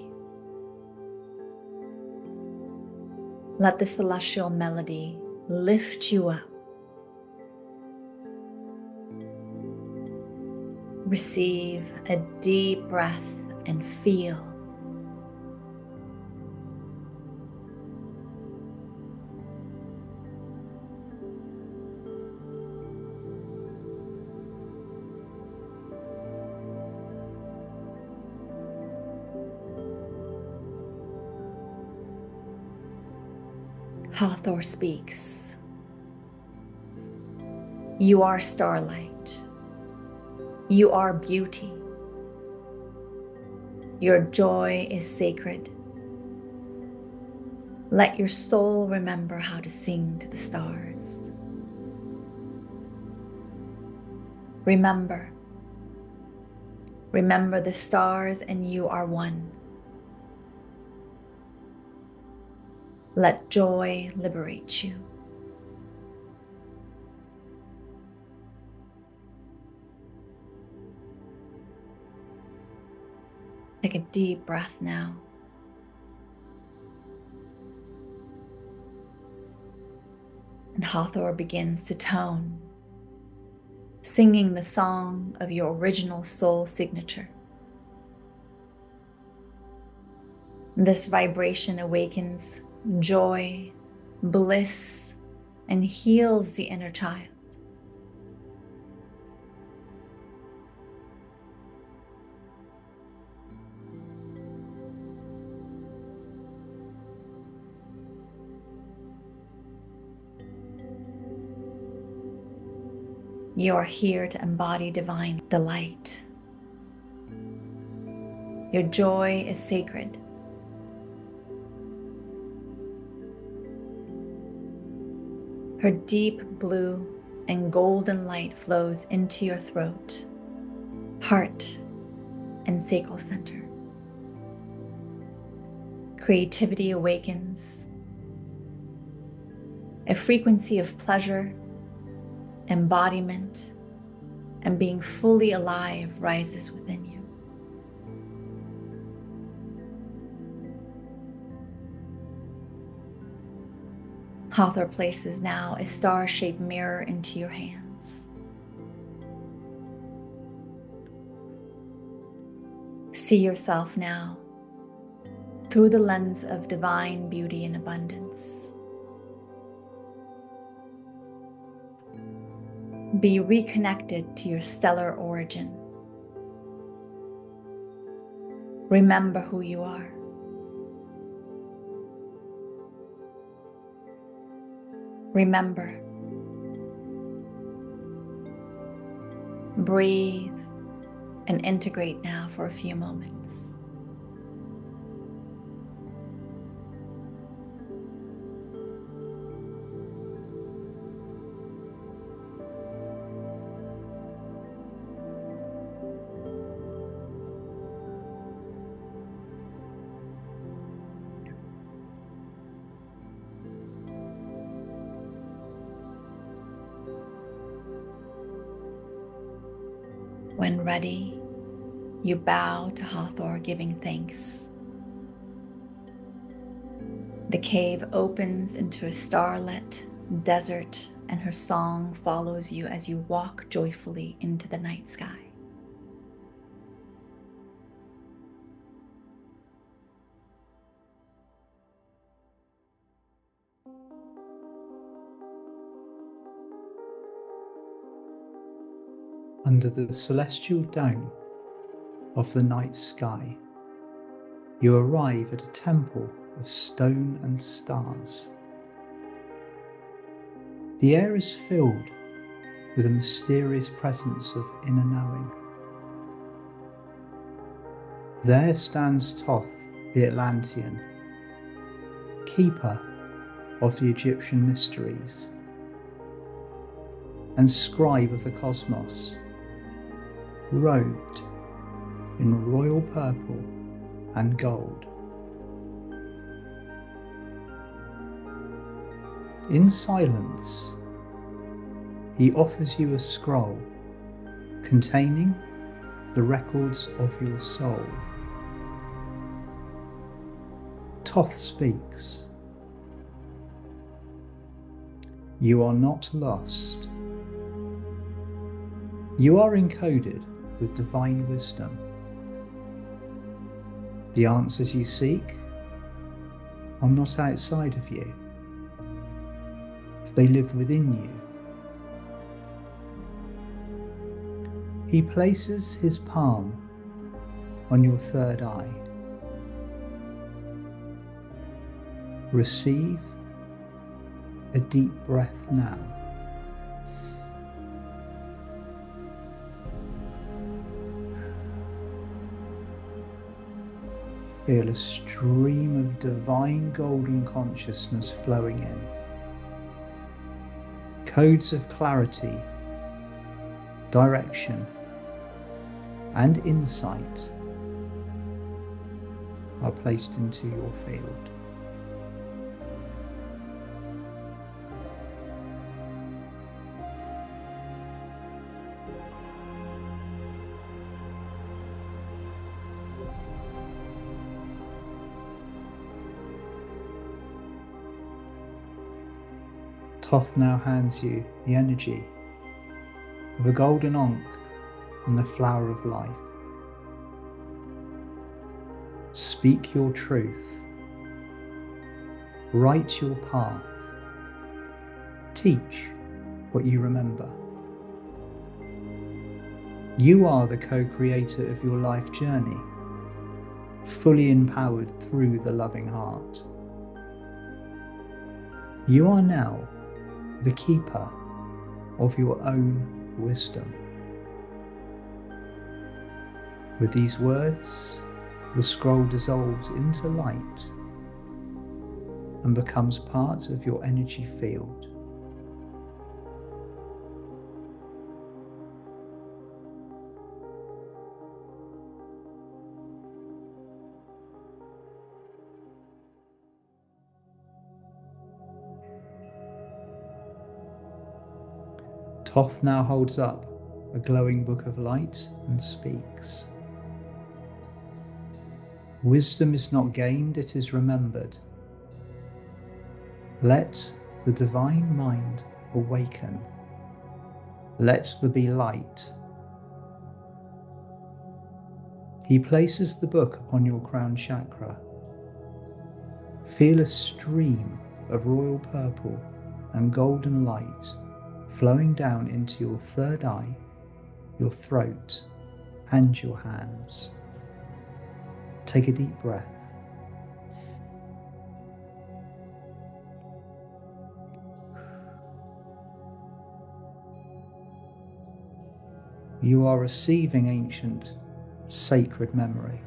Let the celestial melody lift you up. Receive a deep breath and feel. Hathor speaks. You are starlight. You are beauty. Your joy is sacred. Let your soul remember how to sing to the stars. Remember the stars and you are one. Let joy liberate you. Take a deep breath now. And Hathor begins to tone, singing the song of your original soul signature. This vibration awakens joy, bliss, and heals the inner child. You are here to embody divine delight. Your joy is sacred. Her deep blue and golden light flows into your throat, heart, and sacral center. Creativity awakens. A frequency of pleasure, embodiment, and being fully alive rises within you. Hathor places now a star-shaped mirror into your hands. See yourself now through the lens of divine beauty and abundance. Be reconnected to your stellar origin. Remember who you are. Remember. Breathe and integrate now for a few moments. When ready, you bow to Hathor, giving thanks. The cave opens into a starlit desert, and her song follows you as you walk joyfully into the night sky. under the celestial dome of the night sky, you arrive at a temple of stone and stars. The air is filled with a mysterious presence of inner knowing. There stands Thoth, the Atlantean, keeper of the Egyptian mysteries and scribe of the cosmos, robed in royal purple and gold. In silence, he offers you a scroll containing the records of your soul. Thoth speaks. You are not lost. You are encoded with divine wisdom. The answers you seek are not outside of you. They live within you. He places his palm on your third eye. Receive a deep breath now. Feel a stream of divine golden consciousness flowing in. Codes of clarity, direction, and insight are placed into your field. Thoth now hands you the energy of a golden ankh and the flower of life. Speak your truth. Write your path. Teach what you remember. You are the co-creator of your life journey, fully empowered through the loving heart. You are now the keeper of your own wisdom. With these words, the scroll dissolves into light and becomes part of your energy field. Thoth now holds up a glowing book of light and speaks. Wisdom is not gained, it is remembered. Let the divine mind awaken. Let there be light. He places the book upon your crown chakra. Feel a stream of royal purple and golden light flowing down into your third eye, your throat, and your hands. Take a deep breath. You are receiving ancient, sacred memory.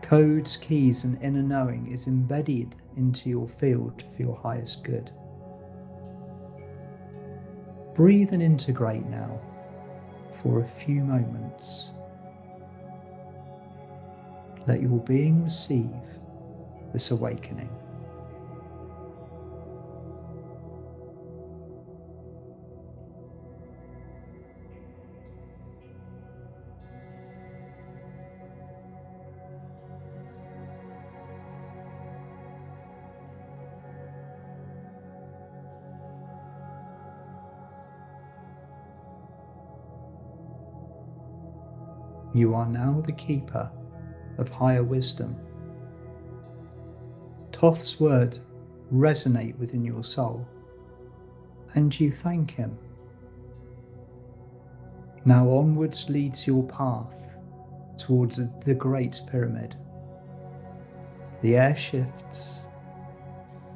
Codes, keys, and inner knowing is embedded into your field for your highest good. Breathe and integrate now for a few moments. Let your being receive this awakening. You are now the keeper of higher wisdom. Thoth's words resonate within your soul, and you thank him. Now onwards leads your path towards the Great Pyramid. The air shifts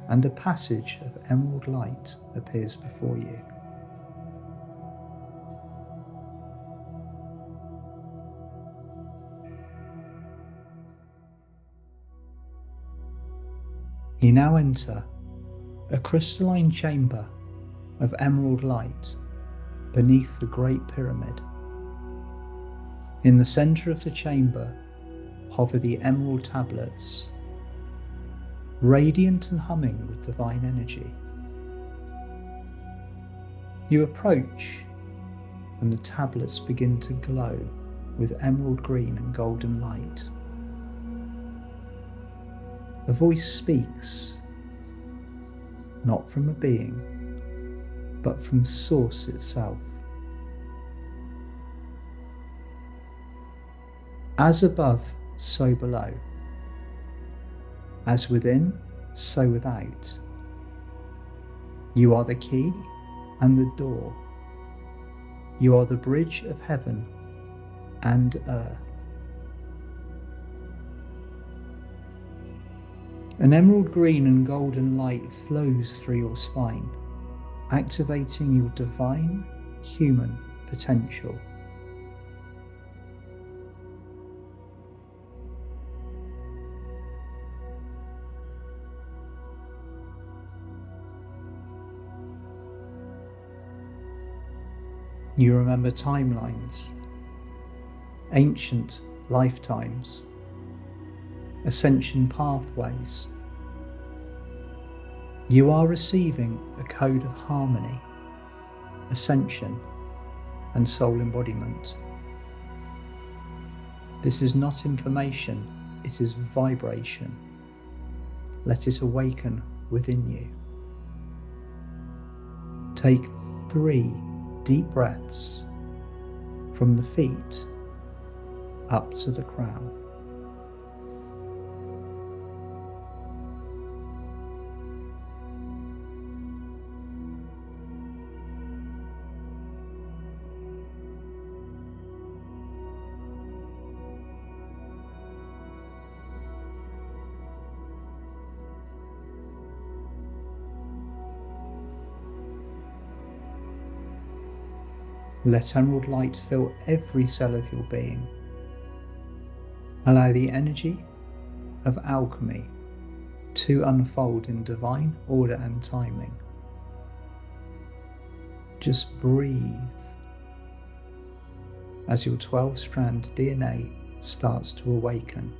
and a passage of emerald light appears before you. You now enter a crystalline chamber of emerald light beneath the Great Pyramid. In the center of the chamber hover the emerald tablets, radiant and humming with divine energy. You approach and the tablets begin to glow with emerald green and golden light. A voice speaks, not from a being, but from Source itself. As above, so below. As within, so without. You are the key and the door. You are the bridge of heaven and earth. An emerald green and golden light flows through your spine, activating your divine human potential. You remember timelines, ancient lifetimes, ascension pathways. You are receiving a code of harmony, ascension, and soul embodiment. This is not information, it is vibration. Let it awaken within you. Take 3 deep breaths from the feet up to the crown. Let emerald light fill every cell of your being. Allow the energy of alchemy to unfold in divine order and timing. Just breathe as your 12-strand DNA starts to awaken.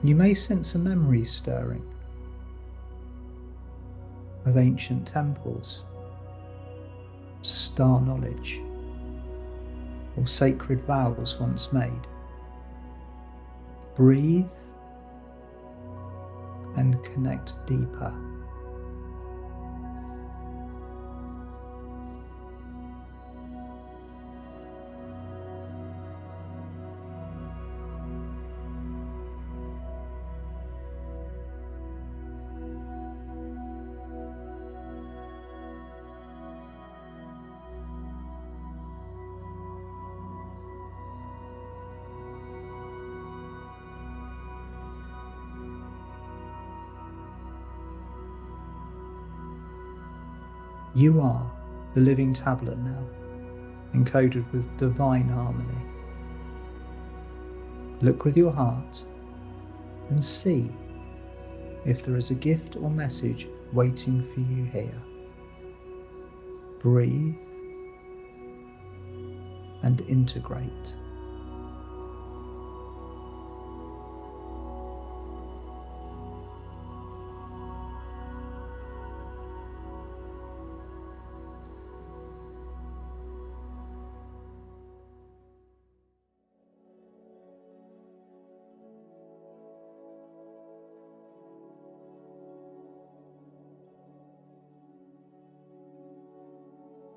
You may sense a memory stirring of ancient temples, star knowledge, or sacred vows once made. Breathe and connect deeper. You are the living tablet now, encoded with divine harmony. Look with your heart and see if there is a gift or message waiting for you here. Breathe and integrate.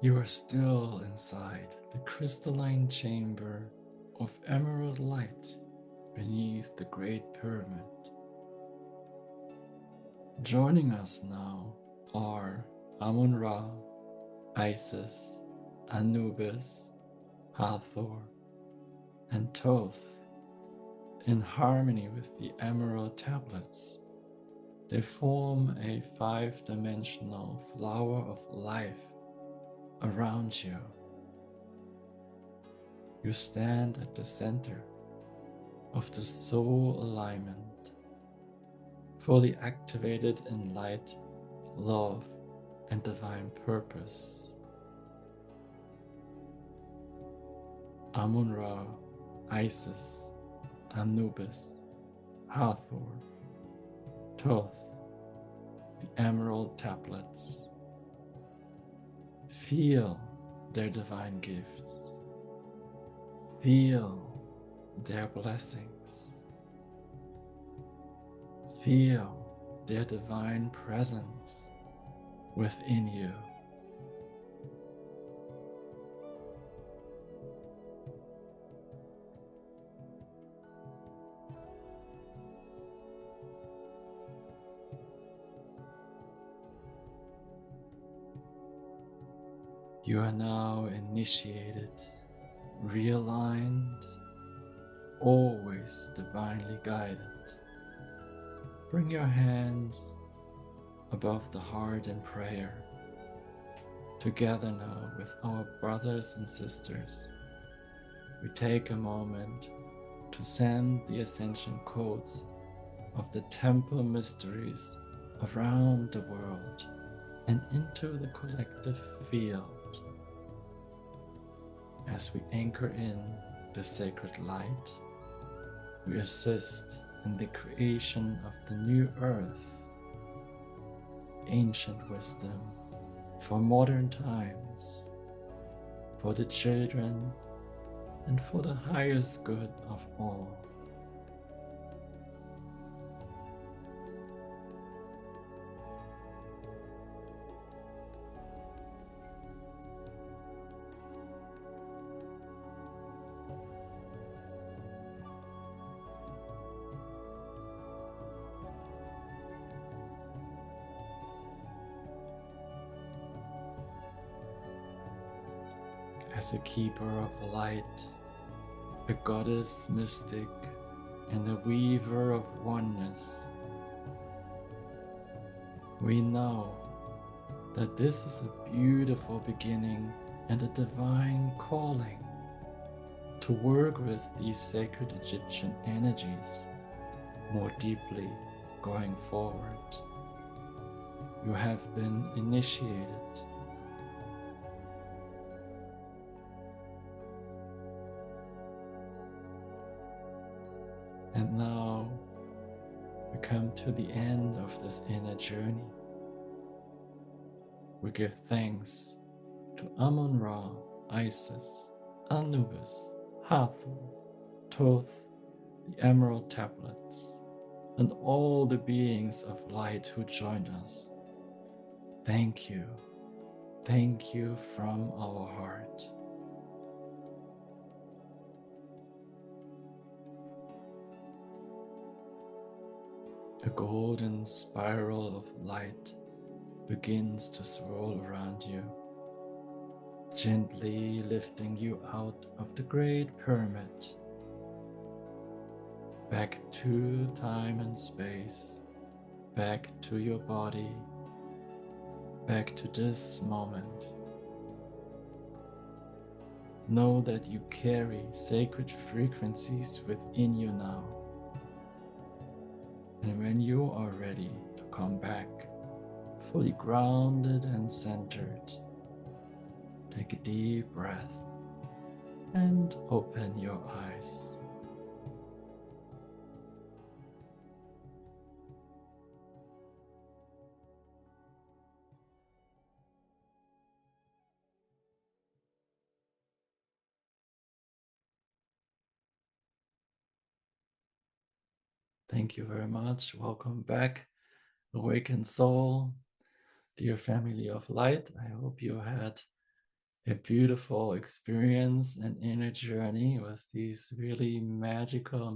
You are still inside the crystalline chamber of emerald light beneath the Great Pyramid. Joining us now are Amun-Ra, Isis, Anubis, Hathor, and Thoth, in harmony with the emerald tablets, they form a 5-dimensional flower of life around you. You stand at the center of the soul alignment, fully activated in light, love, and divine purpose. Amun-Ra, Isis, Anubis, Hathor, Thoth, the emerald tablets. Feel their divine gifts. Feel their blessings. Feel their divine presence within you. You are now initiated, realigned, always divinely guided. Bring your hands above the heart in prayer. Together now with our brothers and sisters, we take a moment to send the ascension codes of the temple mysteries around the world and into the collective field. As we anchor in the sacred light, we assist in the creation of the new earth, ancient wisdom for modern times, for the children, and for the highest good of all. As a keeper of light, a goddess mystic, and a weaver of oneness, we know that this is a beautiful beginning and a divine calling to work with these sacred Egyptian energies more deeply going forward. You have been initiated. And now we come to the end of this inner journey. We give thanks to Amun-Ra, Isis, Anubis, Hathor, Thoth, the emerald tablets, and all the beings of light who joined us. Thank you. Thank you from our heart. A golden spiral of light begins to swirl around you, gently lifting you out of the Great Pyramid, back to time and space, back to your body, back to this moment. Know that you carry sacred frequencies within you now. And when you are ready to come back, fully grounded and centered, take a deep breath and open your eyes. Thank you very much. Welcome back, awakened soul, dear family of light. I hope you had a beautiful experience and inner journey with these really magical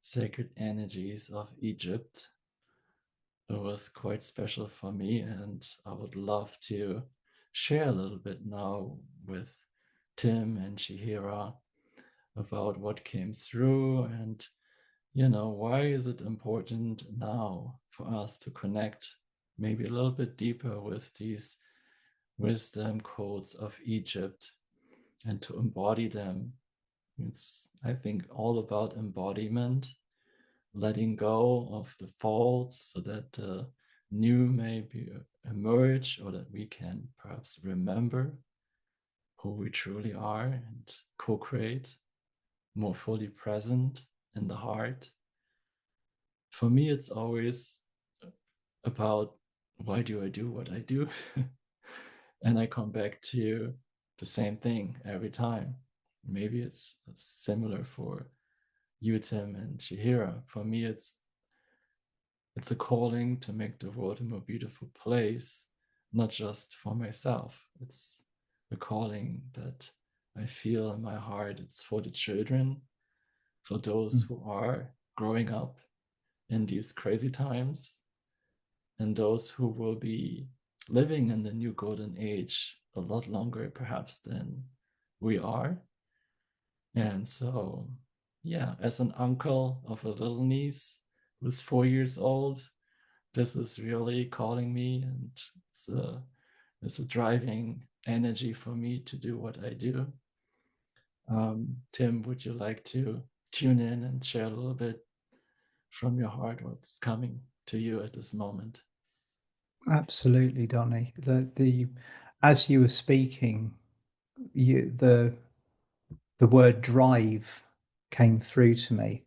sacred energies of Egypt. it was quite special for me, and I would love to share a little bit now with Tim and Chihira about what came through, and why is it important now for us to connect maybe a little bit deeper with these wisdom codes of Egypt and to embody them. It's, I think, all about embodiment, letting go of the faults so that the new may emerge, or that we can perhaps remember who we truly are and co-create, more fully present in the heart. For me, it's always about, why do I do what I do? And I come back to the same thing every time. Maybe it's similar for you, Tim, and Chihira. For me, it's a calling to make the world a more beautiful place, not just for myself. It's a calling that I feel in my heart. It's for the children, for those who are growing up in these crazy times, and those who will be living in the new golden age a lot longer perhaps than we are. And so, yeah, as an uncle of a little niece who's 4 years old, this is really calling me, and it's a driving energy for me to do what I do. Tim, would you like to tune in and share a little bit from your heart what's coming to you at this moment? Absolutely, Donny. As you were speaking, the word drive came through to me.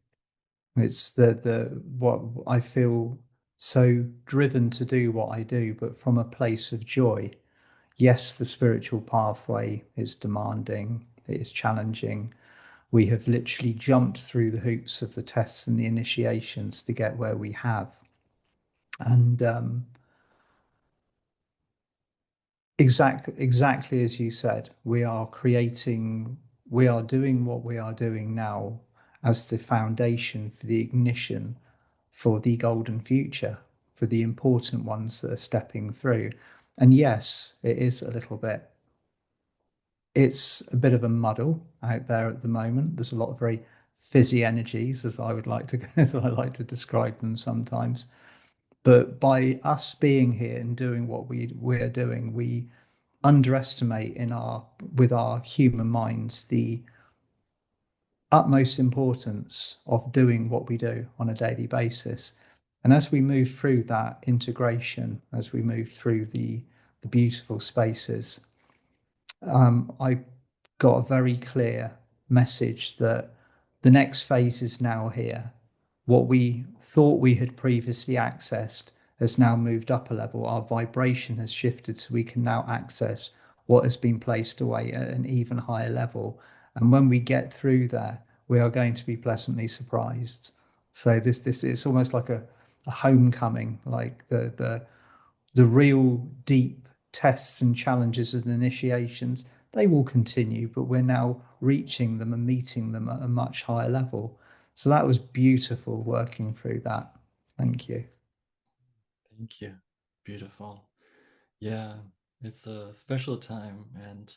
It's the what I feel so driven to do what I do, but from a place of joy. Yes, the spiritual pathway is demanding, it is challenging. We have literally jumped through the hoops of the tests and the initiations to get where we have. And exactly as you said, we are doing what we are doing now as the foundation for the ignition for the golden future, for the important ones that are stepping through. And yes, it's a bit of a muddle out there at the moment. There's a lot of very fizzy energies, as I like to describe them sometimes. But by us being here and doing what we're doing, we underestimate with our human minds the utmost importance of doing what we do on a daily basis. And as we move through that integration, as we move through the beautiful spaces, I got a very clear message that the next phase is now here. What we thought we had previously accessed has now moved up a level. Our vibration has shifted, so we can now access what has been placed away at an even higher level. And when we get through there, we are going to be pleasantly surprised. So this is almost like a homecoming, like the real deep tests and challenges and initiations. They will continue, but we're now reaching them and meeting them at a much higher level. So that was beautiful working through that. Thank you. Thank you. Beautiful. Yeah, it's a special time, and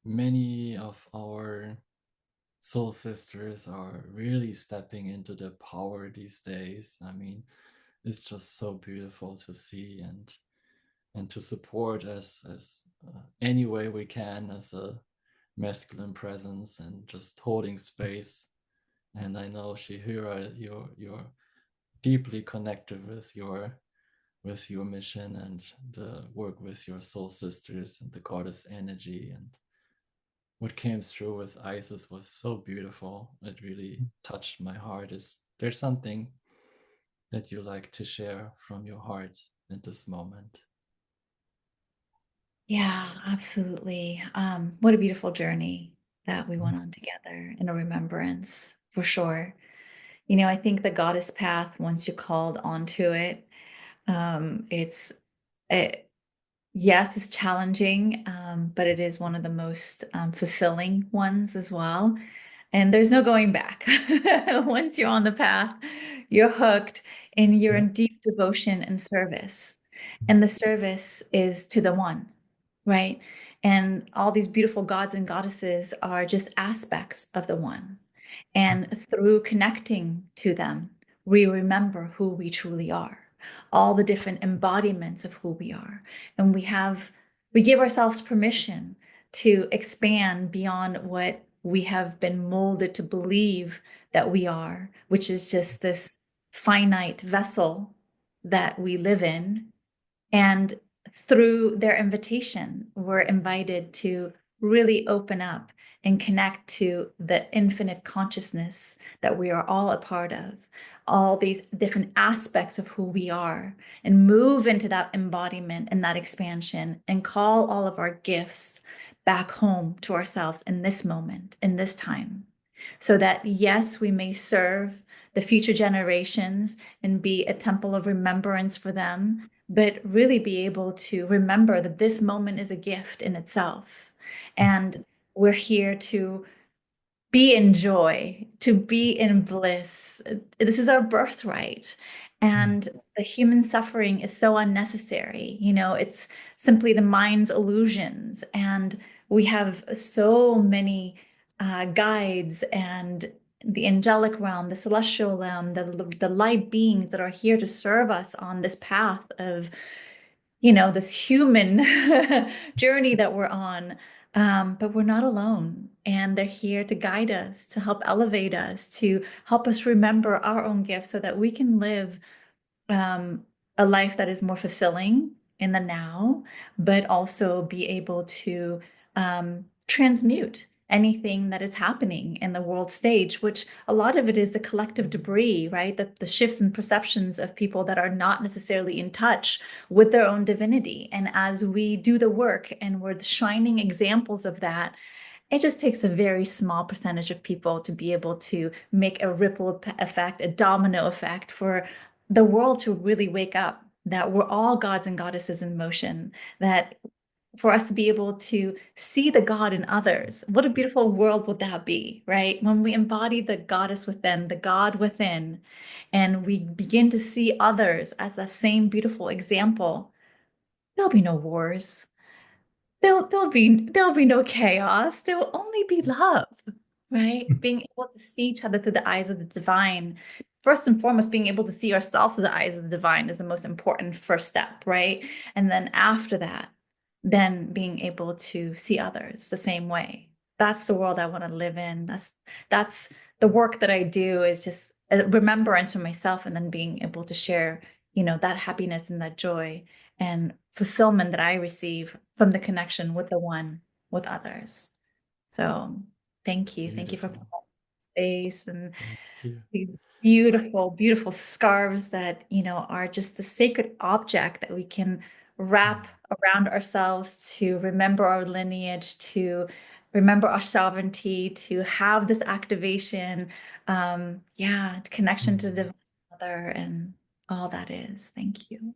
many of our soul sisters are really stepping into their power these days. I mean, it's just so beautiful to see and to support as any way we can as a masculine presence, and just holding space. And I know, Chihira, you're deeply connected with your mission and the work with your soul sisters and the goddess energy. And what came through with Isis was so beautiful. It really touched my heart. Is there something that you like to share from your heart at this moment? Yeah, absolutely. What a beautiful journey that we went on together, in a remembrance, for sure. I think the goddess path, once you're called onto it, yes, it's challenging, but it is one of the most fulfilling ones as well. And there's no going back. Once you're on the path, you're hooked, and you're Yeah. in deep devotion and service. And the service is to the one, right? And all these beautiful gods and goddesses are just aspects of the one. And through connecting to them, we remember who we truly are, all the different embodiments of who we are. And we give ourselves permission to expand beyond what we have been molded to believe that we are, which is just this finite vessel that we live in. And through their invitation, we're invited to really open up and connect to the infinite consciousness that we are all a part of, all these different aspects of who we are, and move into that embodiment and that expansion and call all of our gifts back home to ourselves in this moment, in this time. So that, yes, we may serve the future generations and be a temple of remembrance for them, but really be able to remember that this moment is a gift in itself. And we're here to be in joy, to be in bliss. This is our birthright. And the human suffering is so unnecessary. It's simply the mind's illusions. And we have so many guides and the angelic realm, the celestial realm, the light beings that are here to serve us on this path of this human journey that we're on. But we're not alone. And they're here to guide us, to help elevate us, to help us remember our own gifts so that we can live a life that is more fulfilling in the now, but also be able to transmute anything that is happening in the world stage, which a lot of it is the collective debris, right? The shifts and perceptions of people that are not necessarily in touch with their own divinity. And as we do the work and we're the shining examples of that, it just takes a very small percentage of people to be able to make a ripple effect, a domino effect for the world to really wake up, that we're all gods and goddesses in motion, that for us to be able to see the God in others. What a beautiful world would that be, right? When we embody the goddess within, the God within, and we begin to see others as the same beautiful example, there'll be no wars. There'll be no chaos. There will only be love, right? Being able to see each other through the eyes of the divine. First and foremost, being able to see ourselves through the eyes of the divine is the most important first step, right? And then after that, then being able to see others the same way. That's the world I want to live in. That's the work that I do, is just a remembrance for myself, and then being able to share, that happiness and that joy and fulfillment that I receive from the connection with the one, with others. So thank you. Thank you for Beautiful. space and Thank you. these beautiful, beautiful scarves that, are just a sacred object that we can wrap around ourselves to remember our lineage, to remember our sovereignty, to have this activation, connection to the Divine Mother and all that is. Thank you.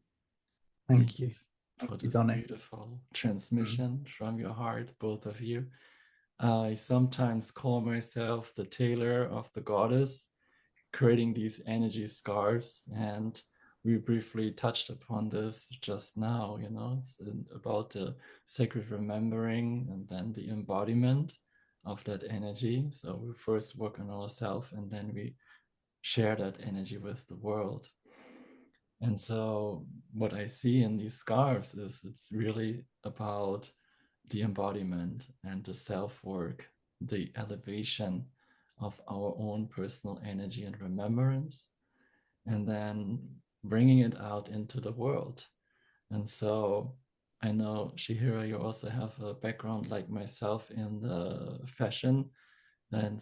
Thank you. for Thank you, this Donny. beautiful transmission from your heart, both of you. I sometimes call myself the tailor of the goddess, creating these energy scarves. And we briefly touched upon this just now. It's about the sacred remembering and then the embodiment of that energy. So we first work on ourselves and then we share that energy with the world. And so what I see in these scarves is it's really about the embodiment and the self-work, the elevation of our own personal energy and remembrance, and then bringing it out into the world. And so I know, Shihira, you also have a background like myself in the fashion, and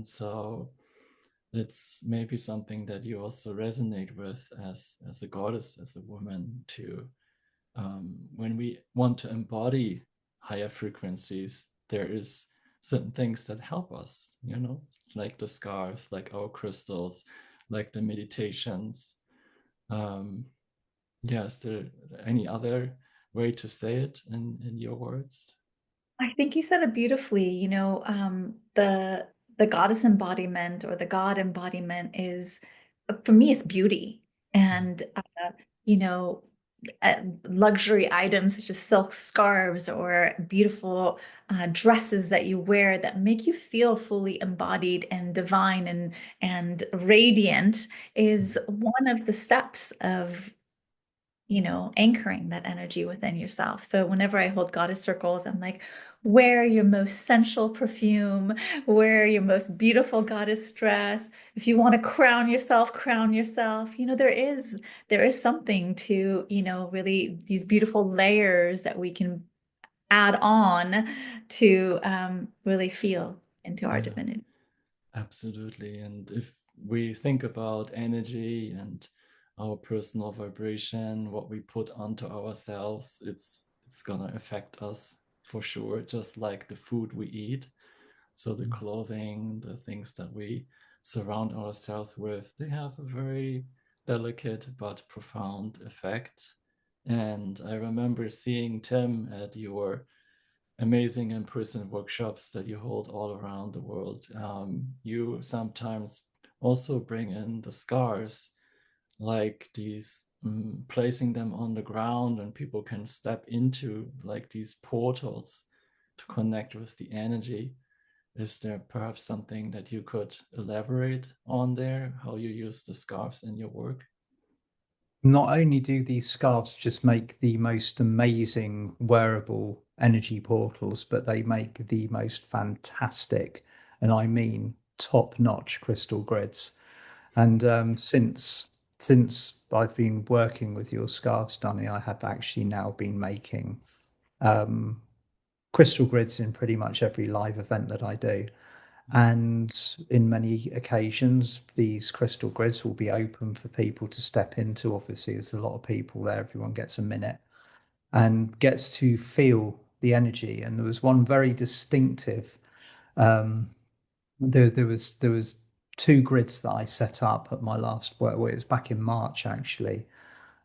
so it's maybe something that you also resonate with as a goddess, as a woman, to when we want to embody higher frequencies, there is certain things that help us, like the scarves, like our crystals, like the meditations. Is there any other way to say it in your words? I think you said it beautifully. The goddess embodiment or the God embodiment is for me, it's beauty. And, you know, luxury items such as silk scarves or beautiful dresses that you wear that make you feel fully embodied and divine and radiant is one of the steps of, you know, anchoring that energy within yourself. So whenever I hold goddess circles, I'm like, wear your most sensual perfume, wear your most beautiful goddess dress. If you want to crown yourself, crown yourself. You know, there is something to, you know, really these beautiful layers that we can add on to really feel into our Yeah. divinity. Absolutely. And if we think about energy and our personal vibration, what we put onto ourselves, it's gonna affect us for sure, just like the food we eat. So the clothing, the things that we surround ourselves with, they have a very delicate but profound effect. And I remember seeing Tim at your amazing in-person workshops that you hold all around the world. You sometimes also bring in the scars, like these, placing them on the ground, and people can step into like these portals to connect with the energy. Is there perhaps something that you could elaborate on there, how you use the scarves in your work? Not only do these scarves just make the most amazing wearable energy portals, but they make the most fantastic, and I mean top-notch crystal grids. And since I've been working with your scarves, Danny, I have actually now been making crystal grids in pretty much every live event that I do. And in many occasions, these crystal grids will be open for people to step into. Obviously, there's a lot of people there. Everyone gets a minute and gets to feel the energy. And there was one very distinctive. There was two grids that I set up at my last work. Well, it was back in March actually.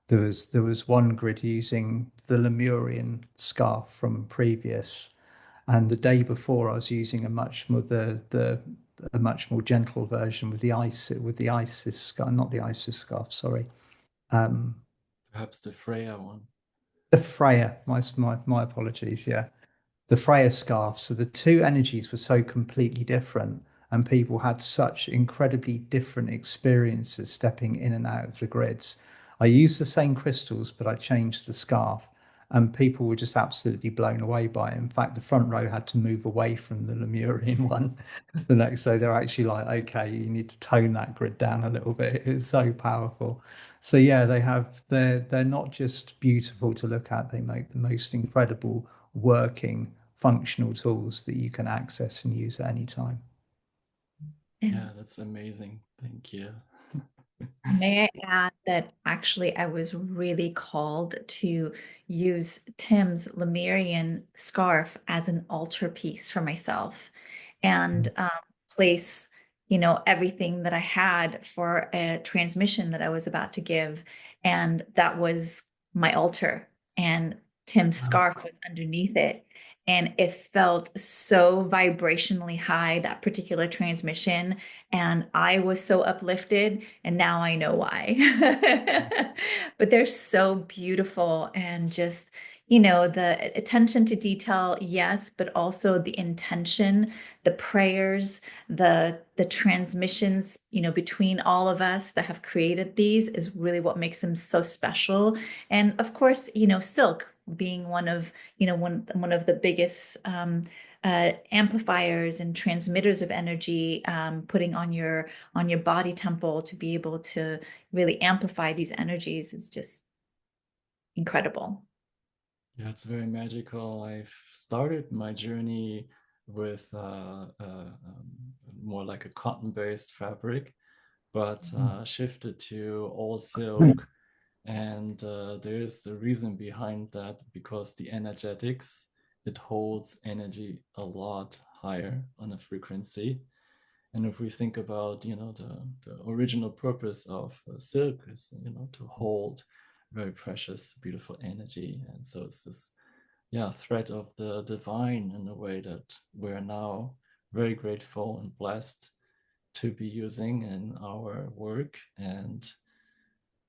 There was one grid using the Lemurian scarf from previous, and the day before I was using a much more a much more gentle version with the Isis scarf, not the Isis scarf, sorry. Perhaps the Freya one. The Freya, my apologies, yeah. The Freya scarf. So the two energies were so completely different, and people had such incredibly different experiences stepping in and out of the grids. I used the same crystals, but I changed the scarf, and people were just absolutely blown away by it. In fact, the front row had to move away from the Lemurian one the next. So they're actually like, okay, you need to tone that grid down a little bit. It's so powerful. So yeah, they're not just beautiful to look at, they make the most incredible working functional tools that you can access and use at any time. Yeah, that's amazing. Thank you. May I add that actually I was really called to use Tim's Lemurian scarf as an altar piece for myself and place, you know, everything that I had for a transmission that I was about to give. And that was my altar. And Tim's scarf was underneath it. And it felt so vibrationally high, that particular transmission. And I was so uplifted, and now I know why. But they're so beautiful and just, you know, the attention to detail, yes, but also the intention, the prayers, the transmissions, you know, between all of us that have created these is really what makes them so special. And of course, you know, silk being one of, you know, one of the biggest amplifiers and transmitters of energy, putting on your body temple to be able to really amplify these energies is just incredible. Yeah, it's very magical. I've started my journey with more like a cotton-based fabric, but shifted to all silk. And there's a reason behind that, because the energetics, it holds energy a lot higher on a frequency. And if we think about, you know, the original purpose of silk is, you know, to hold very precious, beautiful energy. And so it's this, yeah, thread of the divine in a way that we're now very grateful and blessed to be using in our work. And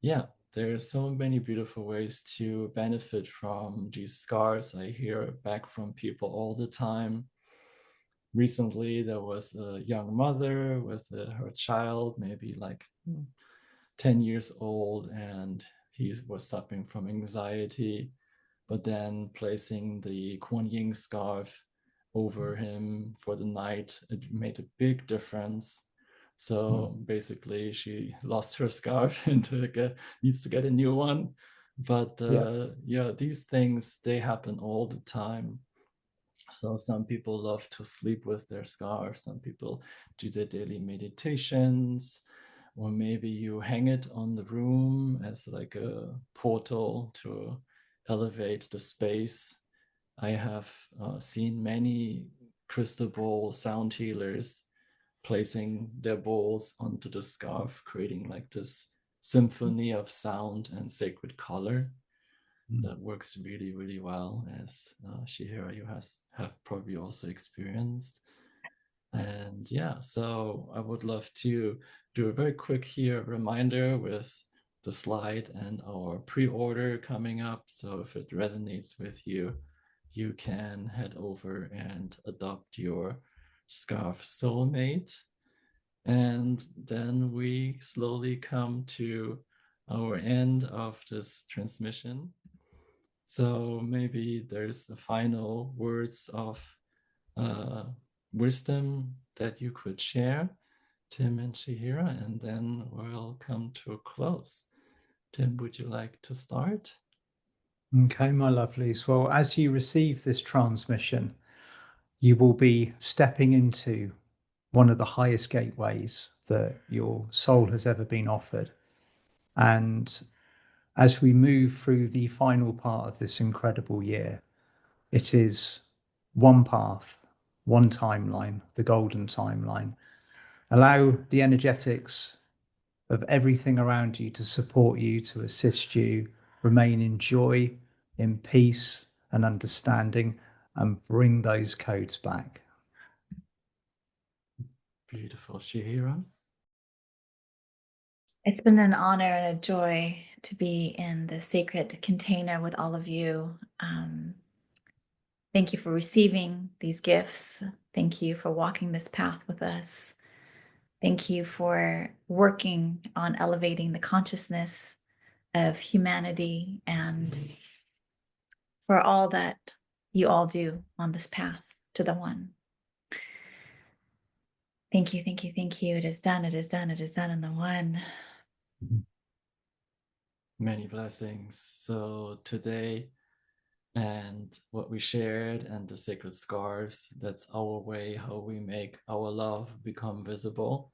yeah, there are so many beautiful ways to benefit from these scars. I hear back from people all the time. Recently, there was a young mother with her child, maybe like 10 years old, and he was suffering from anxiety, but then placing the Kuan Yin scarf over him for the night, it made a big difference. So basically, she lost her scarf and needs to get a new one. But yeah, these things, they happen all the time. So some people love to sleep with their scarf. Some people do their daily meditations, or maybe you hang it on the room as like a portal to elevate the space. I have seen many crystal ball sound healers placing their balls onto the scarf, creating like this symphony of sound and sacred color. That works really, really well, as Shihira, you have probably also experienced. And yeah, so I would love to do a very quick here reminder with the slide and our pre-order coming up. So if it resonates with you, you can head over and adopt your scarf soulmate. And then we slowly come to our end of this transmission. So maybe there's the final words of wisdom that you could share, Tim and Shihira, and then we'll come to a close. Tim, would you like to start? Okay, my lovelies. Well, as you receive this transmission, you will be stepping into one of the highest gateways that your soul has ever been offered. And as we move through the final part of this incredible year, it is one path, one timeline, the golden timeline. Allow the energetics of everything around you to support you, to assist you, remain in joy, in peace and understanding, and bring those codes back. Beautiful. Shihira? It's been an honor and a joy to be in the sacred container with all of you. Thank you for receiving these gifts. Thank you for walking this path with us. Thank you for working on elevating the consciousness of humanity and for all that you all do on this path to the one. Thank you, thank you, thank you. It is done, it is done, it is done in the one. Many blessings. So today, and what we shared and the sacred scars, that's our way how we make our love become visible.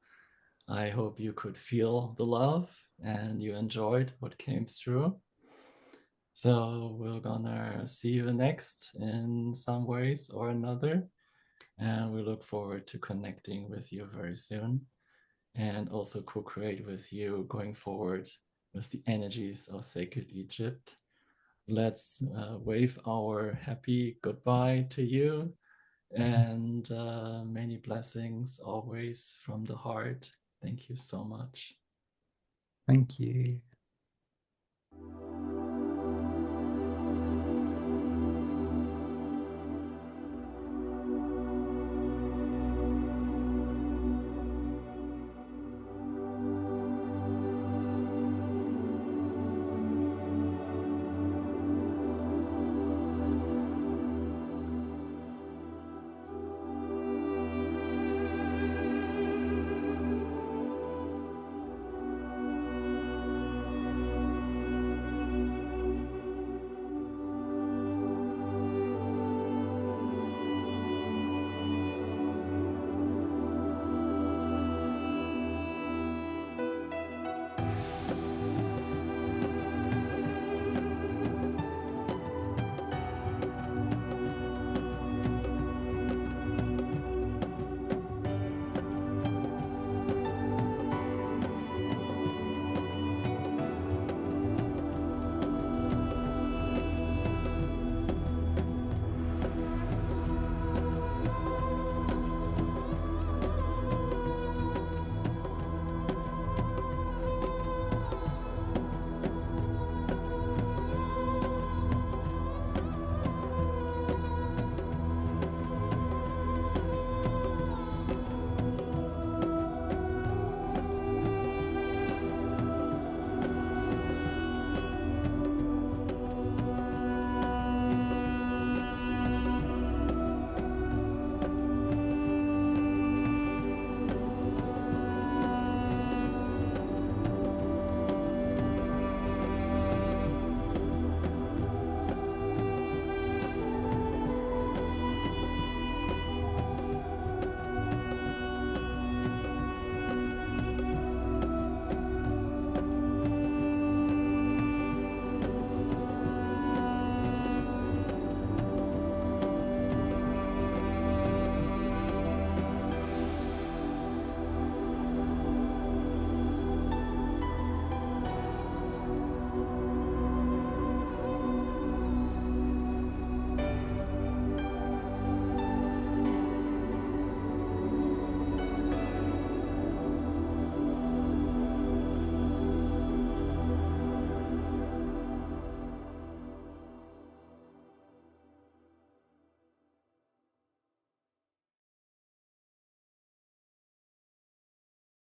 I hope you could feel the love and you enjoyed what came through. So we're gonna see you next in some ways or another, and we look forward to connecting with you very soon and also co-create with you going forward with the energies of Sacred Egypt. Let's wave our happy goodbye to you, and many blessings always from the heart. Thank you so much. Thank you.